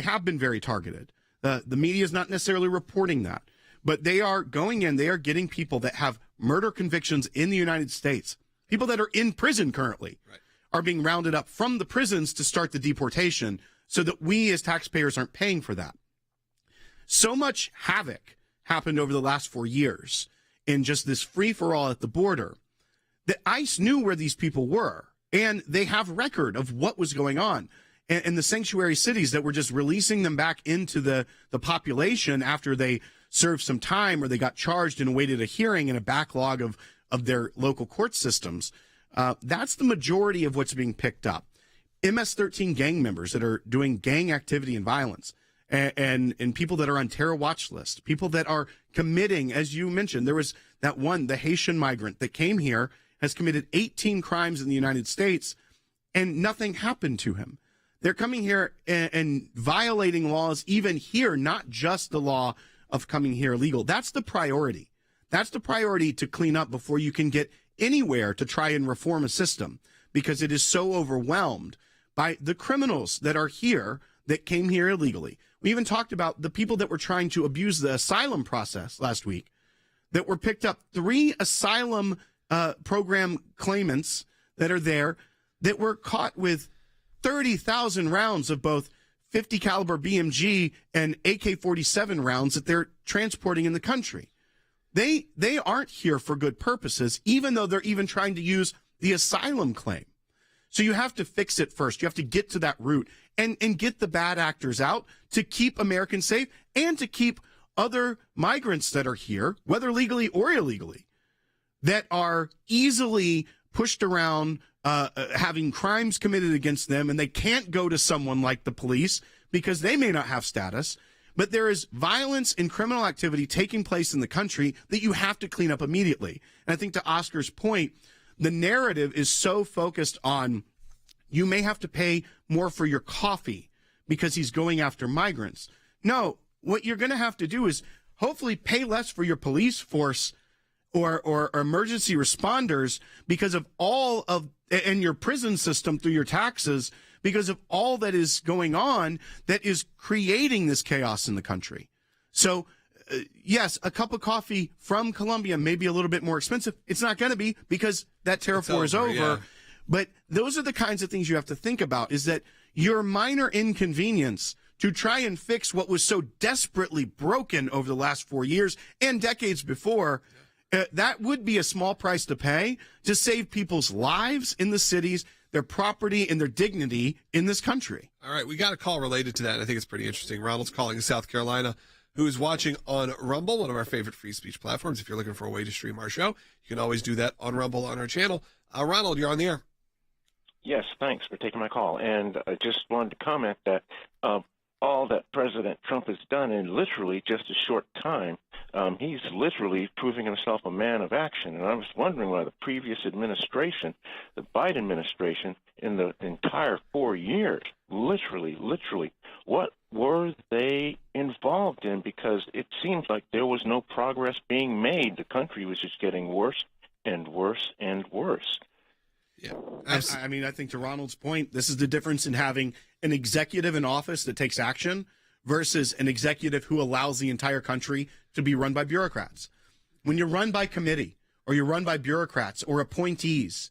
Speaker 3: have been very targeted. The media is not necessarily reporting that, but they are going in, they are getting people that have murder convictions in the United States, people that are in prison currently, are being rounded up from the prisons to start the deportation so that we as taxpayers aren't paying for that. So much havoc happened over the last 4 years in just this free-for-all at the border that ICE knew where these people were, and they have record of what was going on. And the sanctuary cities that were just releasing them back into the population after they served some time or they got charged and awaited a hearing in a backlog of their local court systems. That's the majority of what's being picked up. MS-13 gang members that are doing gang activity and violence, and people that are on terror watch list, people that are committing, as you mentioned, there was that one, the Haitian migrant that came here, has committed 18 crimes in the United States, and nothing happened to him. They're coming here and violating laws even here, not just the law of coming here illegal. That's the priority. That's the priority to clean up before you can get anywhere to try and reform a system, because it is so overwhelmed by the criminals that are here that came here illegally. We even talked about the people that were trying to abuse the asylum process last week that were picked up. 3 asylum program claimants that are there that were caught with 30,000 rounds of both 50 caliber BMG and AK-47 rounds that they're transporting in the country. They aren't here for good purposes, even though they're even trying to use the asylum claim. So you have to fix it first. You have to get to that root and get the bad actors out to keep Americans safe and to keep other migrants that are here, whether legally or illegally, that are easily pushed around, having crimes committed against them, and they can't go to someone like the police because they may not have status. But there is violence and criminal activity taking place in the country that you have to clean up immediately. And I think to Oscar's point, the narrative is so focused on you may have to pay more for your coffee because he's going after migrants. No, what you're going to have to do is hopefully pay less for your police force or emergency responders because of all of, and your prison system through your taxes, because of all that is going on that is creating this chaos in the country. So, yes, a cup of coffee from Colombia may be a little bit more expensive. It's not going to be because that tariff war is over. Yeah. But those are the kinds of things you have to think about, is that your minor inconvenience to try and fix what was so desperately broken over the last 4 years and decades before, that would be a small price to pay to save people's lives in the cities, their property, and their dignity in this country.
Speaker 1: All right, we got a call related to that, and I think it's pretty interesting. Ronald's calling in South Carolina, who is watching on Rumble, one of our favorite free speech platforms. If you're looking for a way to stream our show, you can always do that on Rumble on our channel. Ronald, you're on the air.
Speaker 5: Yes, thanks for taking my call. And I just wanted to comment that all that President Trump has done in literally just a short time, he's literally proving himself a man of action. And I was wondering why the previous administration, the Biden administration, in the entire 4 years, literally, what were they involved in? Because it seems like there was no progress being made. The country was just getting worse and worse and worse.
Speaker 1: Yeah,
Speaker 3: I mean, I think to Ronald's point, this is the difference in having an executive in office that takes action versus an executive who allows the entire country to be run by bureaucrats. When you're run by committee or you're run by bureaucrats or appointees,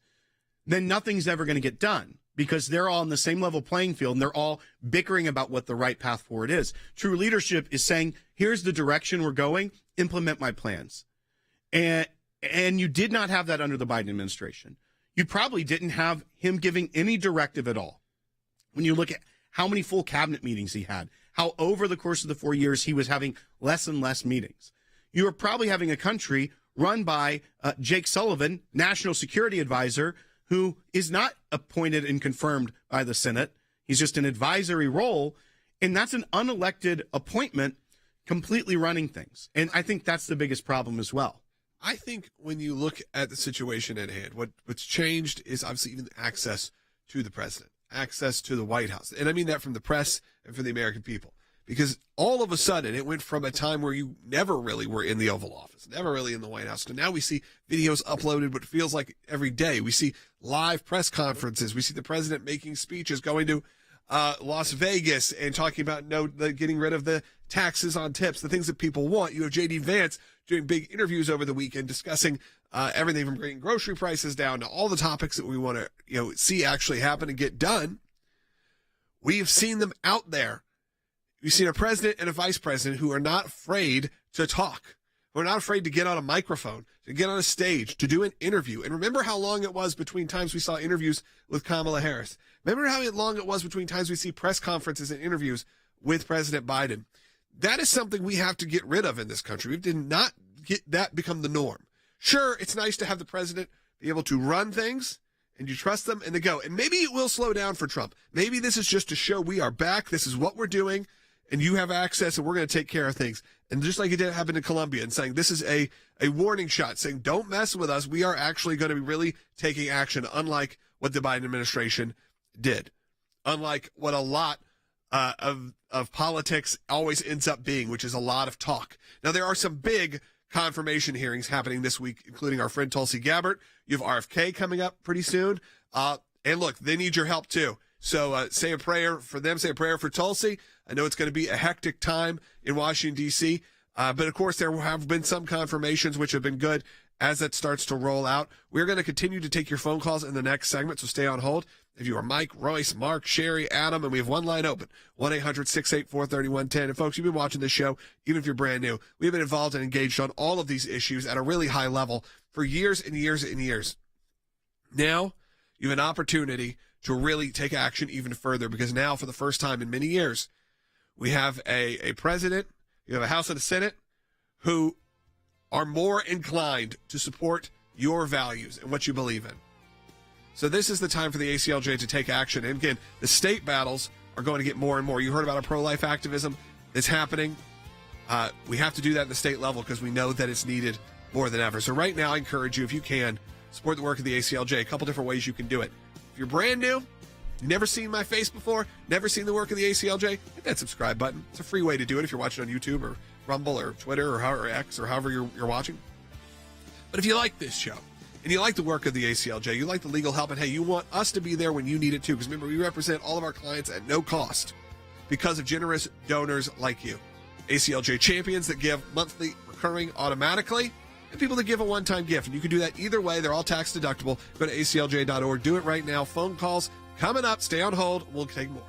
Speaker 3: then nothing's ever going to get done because they're all on the same level playing field and they're all bickering about what the right path forward is. True leadership is saying, here's the direction we're going, implement my plans. And you did not have that under the Biden administration. You probably didn't have him giving any directive at all. When you look at how many full cabinet meetings he had, how over the course of the 4 years he was having less and less meetings. You were probably having a country run by Jake Sullivan, National Security Advisor, who is not appointed and confirmed by the Senate. He's just an advisory role, and that's an unelected appointment completely running things. And I think that's the biggest problem as well.
Speaker 1: I think when you look at the situation at hand, what's changed is obviously even access to the president, access to the White House. And I mean that from the press and from the American people. because all of a sudden it went from a time where you never really were in the Oval Office, never really in the White House, to now we see videos uploaded what feels like every day. We see live press conferences. We see the president making speeches, going to Las Vegas and talking about getting rid of the taxes on tips, the things that people want. You have J.D. Vance doing big interviews over the weekend discussing everything from bringing grocery prices down to all the topics that we want to see actually happen and get done. We've seen them out there. We've seen a president and a vice president who are not afraid to talk, who are not afraid to get on a microphone, to get on a stage, to do an interview. And remember how long it was between times we saw interviews with Kamala Harris. Remember how long it was between times we see press conferences and interviews with President Biden. That is something we have to get rid of in this country. We did not get that become the norm. Sure, it's nice to have the president be able to run things, and you trust them, and they go. And maybe it will slow down for Trump. Maybe this is just to show we are back, this is what we're doing, and you have access, and we're going to take care of things. And just like it did happen in Colombia, and saying this is a warning shot, saying don't mess with us. We are actually going to be really taking action, unlike what the Biden administration did, unlike what a lot of politics always ends up being, which is a lot of talk. Now, there are some big confirmation hearings happening this week, including our friend Tulsi Gabbard. You have RFK coming up pretty soon. And look, they need your help too. So say a prayer for them, say a prayer for Tulsi. I know it's going to be a hectic time in Washington, D.C., but of course there have been some confirmations which have been good as that starts to roll out. We're going to continue to take your phone calls in the next segment, so stay on hold. If you are Mike, Royce, Mark, Sherry, Adam, and we have one line open, 1-800-684-3110. And folks, you've been watching this show, even if you're brand new. We've been involved and engaged on all of these issues at a really high level for years and years and years. Now, you have an opportunity to really take action even further, because now, for the first time in many years, we have a president, you have a House and a Senate who are more inclined to support your values and what you believe in. So this is the time for the ACLJ to take action. And again, the state battles are going to get more and more. You heard about a pro-life activism that's happening. We have to do that at the state level because we know that it's needed more than ever. So right now, I encourage you, if you can, support the work of the ACLJ. A couple different ways you can do it. If you're brand new, you've never seen my face before, never seen the work of the ACLJ, hit that subscribe button. It's a free way to do it if you're watching on YouTube or Rumble or Twitter or X or however you're watching. But if you like this show, and you like the work of the ACLJ, you like the legal help, and hey, you want us to be there when you need it too, because remember, we represent all of our clients at no cost because of generous donors like you. ACLJ champions that give monthly recurring automatically, and people that give a one-time gift. And you can do that either way. They're all tax deductible. Go to aclj.org. Do it right now. Phone calls coming up. Stay on hold. We'll take more.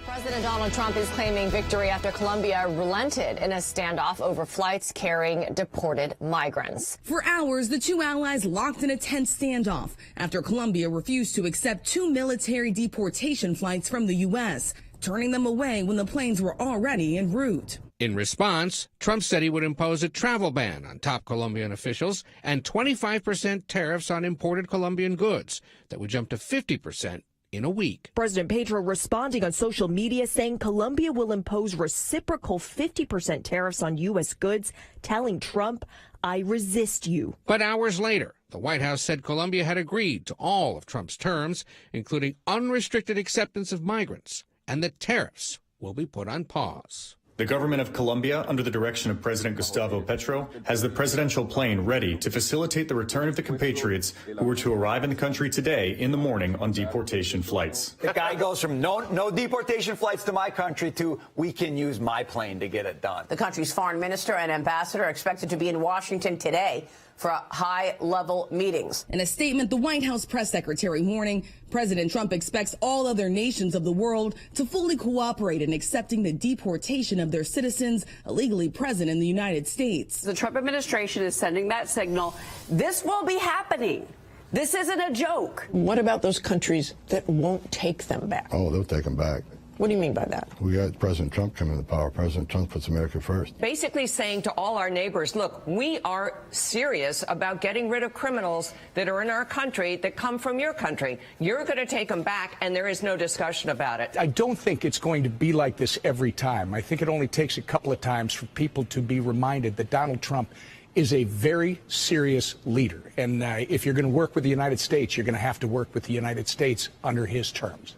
Speaker 6: President Donald Trump is claiming victory after Colombia relented in a standoff over flights carrying deported migrants.
Speaker 7: For hours, the two allies locked in a tense standoff after Colombia refused to accept two military deportation flights from the U.S., turning them away when the planes were already en route.
Speaker 8: In response, Trump said he would impose a travel ban on top Colombian officials and 25% tariffs on imported Colombian goods that would jump to 50% in a week.
Speaker 9: President Petro responding on social media saying Colombia will impose reciprocal 50% tariffs on U.S. goods, telling Trump, "I resist you."
Speaker 8: But hours later, the White House said Colombia had agreed to all of Trump's terms, including unrestricted acceptance of migrants, and that tariffs will be put on pause.
Speaker 10: The government of Colombia, under the direction of President Gustavo Petro, has the presidential plane ready to facilitate the return of the compatriots who were to arrive in the country today in the morning on deportation flights.
Speaker 11: The guy goes from no deportation flights to my country to we can use my plane to get it done.
Speaker 6: The country's foreign minister and ambassador are expected to be in Washington today for high-level meetings.
Speaker 7: In a statement, the White House press secretary warning President Trump expects all other nations of the world to fully cooperate in accepting the deportation of their citizens illegally present in the United States.
Speaker 12: The Trump administration is sending that signal. This will be happening. This isn't a joke.
Speaker 13: What about those countries that won't take them back?
Speaker 14: Oh, they'll take them back.
Speaker 13: What do you mean by that?
Speaker 14: We got President Trump coming to power. President Trump puts America first.
Speaker 12: Basically saying to all our neighbors, look, we are serious about getting rid of criminals that are in our country that come from your country. You're going to take them back, and there is no discussion about it.
Speaker 30: I don't think it's going to be like this every time. I think it only takes a couple of times for people to be reminded that Donald Trump is a very serious leader. And if you're going to work with the United States, you're going to have to work with the United States under his terms.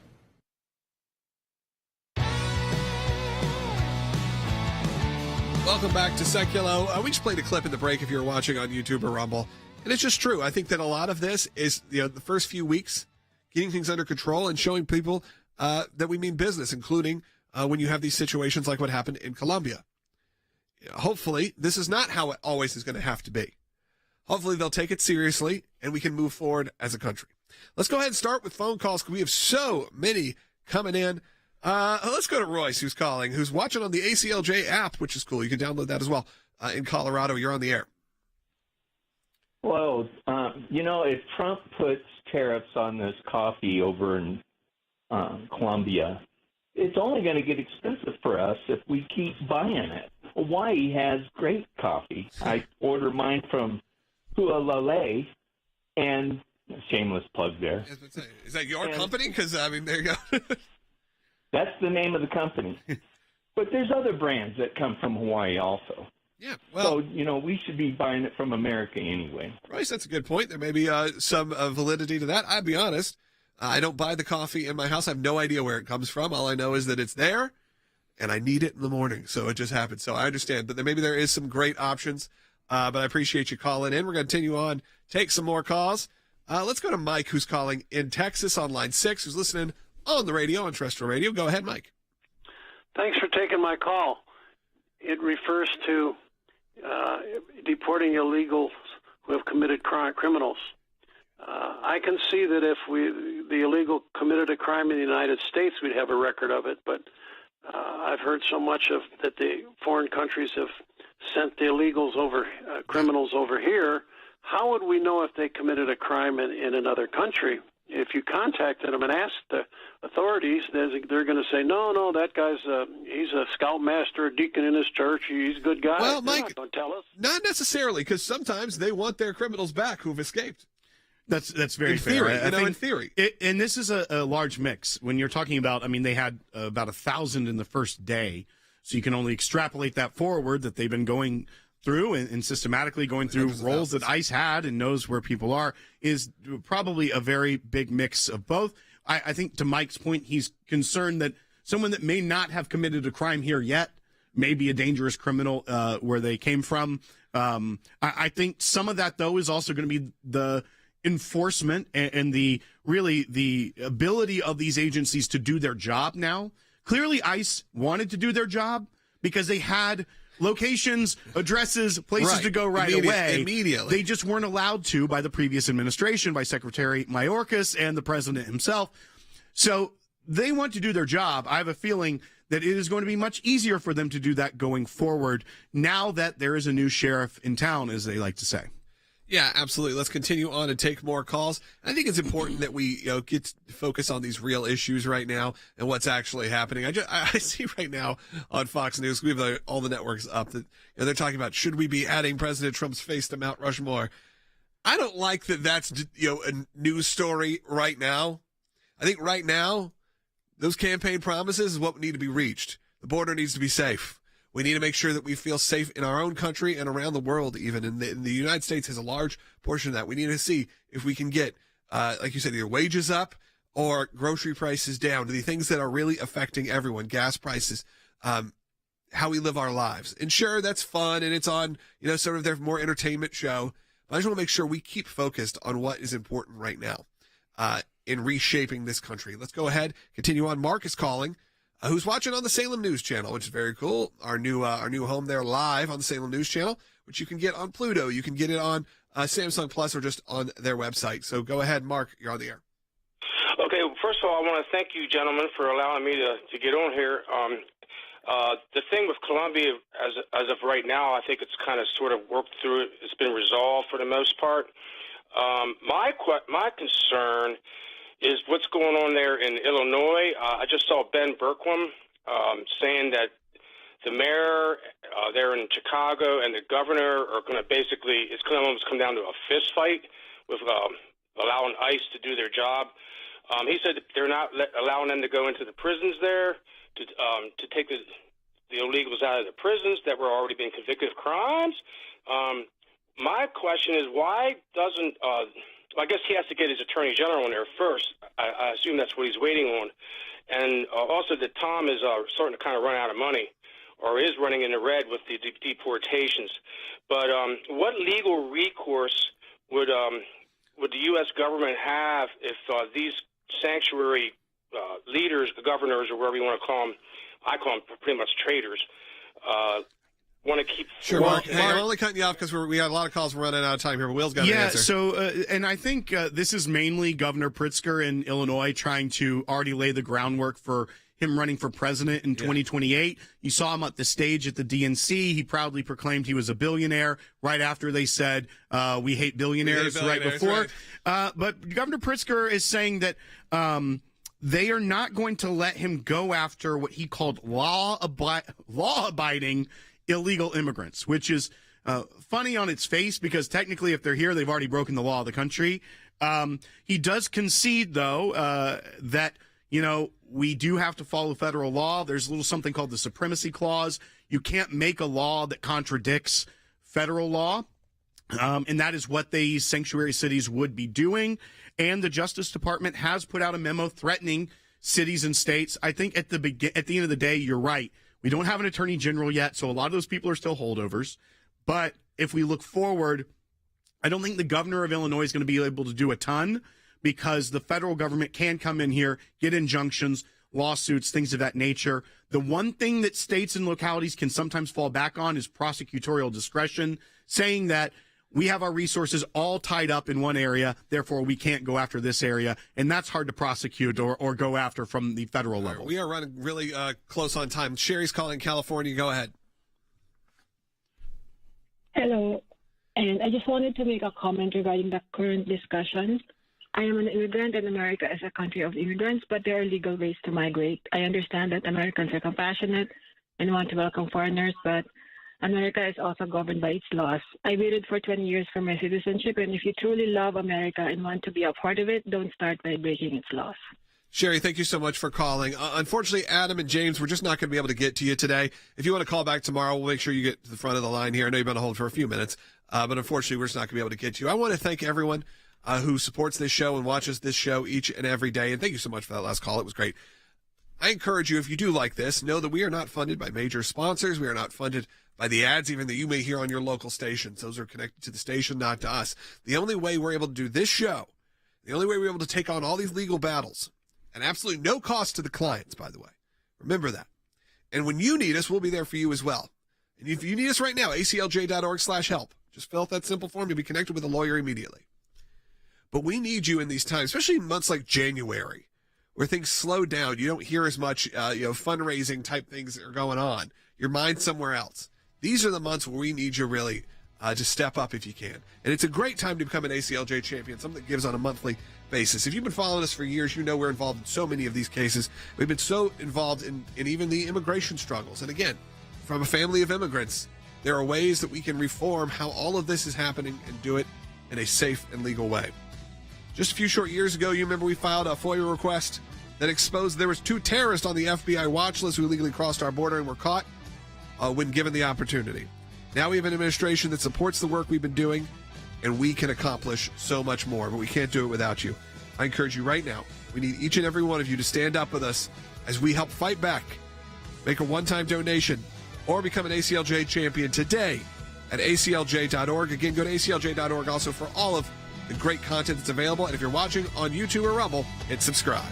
Speaker 1: Welcome back to Sekulow. We just played a clip in the break if you're watching on YouTube or Rumble. And it's just true. I think that a lot of this is, the first few weeks, getting things under control and showing people that we mean business, including when you have these situations like what happened in Colombia. Hopefully, this is not how it always is going to have to be. Hopefully, they'll take it seriously and we can move forward as a country. Let's go ahead and start with phone calls because we have so many coming in. Let's go to Royce, who's calling, who's watching on the ACLJ app, which is cool. You can download that as well. In Colorado, you're on the air.
Speaker 2: Well, if Trump puts tariffs on this coffee over in Colombia, it's only going to get expensive for us if we keep buying it. Hawaii has great coffee. I order mine from Hualalai, and shameless plug there.
Speaker 1: Is that your company? Because, there you go.
Speaker 2: That's the name of the company. But there's other brands that come from Hawaii also.
Speaker 1: Yeah, well,
Speaker 2: so, we should be buying it from America anyway.
Speaker 1: Royce, that's a good point. There may be some validity to that. I'll be honest. I don't buy the coffee in my house. I have no idea where it comes from. All I know is that it's there, and I need it in the morning. So it just happens. So I understand. But maybe there is some great options. But I appreciate you calling in. We're going to continue on, take some more calls. Let's go to Mike, who's calling in Texas on line 6, who's listening on the radio, on terrestrial radio. Go ahead, Mike.
Speaker 15: Thanks for taking my call. It refers to deporting illegals who have committed criminals. I can see that if the illegal committed a crime in the United States, we'd have a record of it. But I've heard so much of that the foreign countries have sent the illegals over, criminals over here. How would we know if they committed a crime in another country? If you contacted them and asked the authorities, they're going to say, no, that guy's he's a scoutmaster, a deacon in his church. He's a good guy.
Speaker 1: Well, Mike,
Speaker 15: don't tell us.
Speaker 1: Not necessarily, because sometimes they want their criminals back who've escaped.
Speaker 3: That's very
Speaker 1: in
Speaker 3: fair.
Speaker 1: Theory, in theory.
Speaker 3: And this is a large mix. When you're talking about, they had about 1,000 in the first day, so you can only extrapolate that forward, that they've been going through and systematically going through roles that ICE had and knows where people are, is probably a very big mix of both. I think to Mike's point, he's concerned that someone that may not have committed a crime here yet may be a dangerous criminal where they came from. I think some of that, though, is also going to be the enforcement and the ability of these agencies to do their job now. Clearly, ICE wanted to do their job because they had locations, addresses, places to go right away.
Speaker 1: Immediately.
Speaker 3: They just weren't allowed to by the previous administration, by Secretary Mayorkas and the president himself. So they want to do their job. I have a feeling that it is going to be much easier for them to do that going forward now that there is a new sheriff in town, as they like to say.
Speaker 1: Yeah, absolutely. Let's continue on and take more calls. I think it's important that we get to focus on these real issues right now and what's actually happening. I see right now on Fox News, we have all the networks up that they're talking about, should we be adding President Trump's face to Mount Rushmore? I don't like that that's a news story right now. I think right now those campaign promises is what need to be reached. The border needs to be safe. We need to make sure that we feel safe in our own country and around the world, even. And the United States has a large portion of that. We need to see if we can get, like you said, either wages up or grocery prices down, to the things that are really affecting everyone, gas prices, how we live our lives. And sure, that's fun, and it's on, sort of their more entertainment show. But I just want to make sure we keep focused on what is important right now in reshaping this country. Let's go ahead, continue on. Mark is calling. Who's watching on the Salem News Channel, which is very cool. Our new home there live on the Salem News Channel, which you can get on Pluto. You can get it on Samsung Plus or just on their website. So go ahead, Mark. You're on the air.
Speaker 16: Okay. First of all, I want to thank you, gentlemen, for allowing me to get on here. The thing with Colombia, as of right now, I think it's kind of sort of worked through. It's been resolved for the most part. My concern is what's going on there in Illinois. I just saw Ben Bergquam saying that the mayor there in Chicago and the governor are going to it's going to almost come down to a fist fight with allowing ICE to do their job. He said they're not allowing them to go into the prisons there to take the illegals out of the prisons that were already being convicted of crimes. My question is, why doesn't I guess he has to get his attorney general in there first. I assume that's what he's waiting on. And also that Tom is starting to kind of run out of money. or is running in the red with the deportations. But what legal recourse would the U.S. government have if these sanctuary leaders, the governors, or whatever you want to call them, I call them pretty much traitors, want to keep...
Speaker 1: Sure, Mark, I'm only cutting you off because we got a lot of calls. We're running out of time here, but Will's got an answer.
Speaker 3: So, and I think this is mainly Governor Pritzker in Illinois trying to already lay the groundwork for him running for president in 2028. You saw him at the stage at the DNC. He proudly proclaimed he was a billionaire right after they said, we hate billionaires, right before. Right. But Governor Pritzker is saying that they are not going to let him go after what he called law-abiding illegal immigrants, which is funny on its face because technically if they're here, they've already broken the law of the country. He does concede, though, that, you know, we do have to follow federal law. There's a little something called the Supremacy Clause. You can't make a law that contradicts federal law, and that is what these sanctuary cities would be doing. And the Justice Department has put out a memo threatening cities and states. I think at the end of the day, you're right. We don't have an attorney general yet, so a lot of those people are still holdovers. But if we look forward, I don't think the governor of Illinois is going to be able to do a ton because the federal government can come in here, get injunctions, lawsuits, things of that nature. The one thing that states and localities can sometimes fall back on is prosecutorial discretion, saying that we have our resources all tied up in one area, therefore we can't go after this area, and that's hard to prosecute or go after from the federal level.
Speaker 1: We are running really close on time. Sherry's calling California. Go ahead.
Speaker 17: Hello, and I just wanted to make a comment regarding the current discussion. I am an immigrant, and America is a country of immigrants, but there are legal ways to migrate. I understand that Americans are compassionate and want to welcome foreigners, but America is also governed by its laws. I waited for 20 years for my citizenship, and if you truly love America and want to be a part of it, don't start by breaking its laws.
Speaker 1: Sherry, thank you so much for calling. Unfortunately, Adam and James, we're just not going to be able to get to you today. If you want to call back tomorrow, we'll make sure you get to the front of the line here. I know you've been on hold for a few minutes, but unfortunately, we're just not going to be able to get to you. I want to thank everyone who supports this show and watches this show each and every day, and thank you so much for that last call. It was great. I encourage you, if you do like this, know that we are not funded by major sponsors. We are not funded by the ads even that you may hear on your local stations. Those are connected to the station, not to us. The only way we're able to do this show, the only way we're able to take on all these legal battles, and absolutely no cost to the clients, by the way. Remember that. And when you need us, we'll be there for you as well. And if you need us right now, aclj.org/help. Just fill out that simple form. You'll be connected with a lawyer immediately. But we need you in these times, especially in months like January, where things slow down. You don't hear as much, fundraising type things that are going on. Your mind's somewhere else. These are the months where we need you really to step up if you can. And it's a great time to become an ACLJ champion, something that gives on a monthly basis. If you've been following us for years, you know we're involved in so many of these cases. We've been so involved in even the immigration struggles. And again, from a family of immigrants, there are ways that we can reform how all of this is happening and do it in a safe and legal way. Just a few short years ago, you remember we filed a FOIA request that exposed there was 2 terrorists on the FBI watch list who illegally crossed our border and were caught when given the opportunity. Now we have an administration that supports the work we've been doing, and we can accomplish so much more, but we can't do it without you. I encourage you right now, we need each and every one of you to stand up with us as we help fight back. Make a one-time donation or become an ACLJ champion today at aclj.org. Again, go to aclj.org also for all of the great content that's available. And if you're watching on YouTube or Rumble, hit subscribe.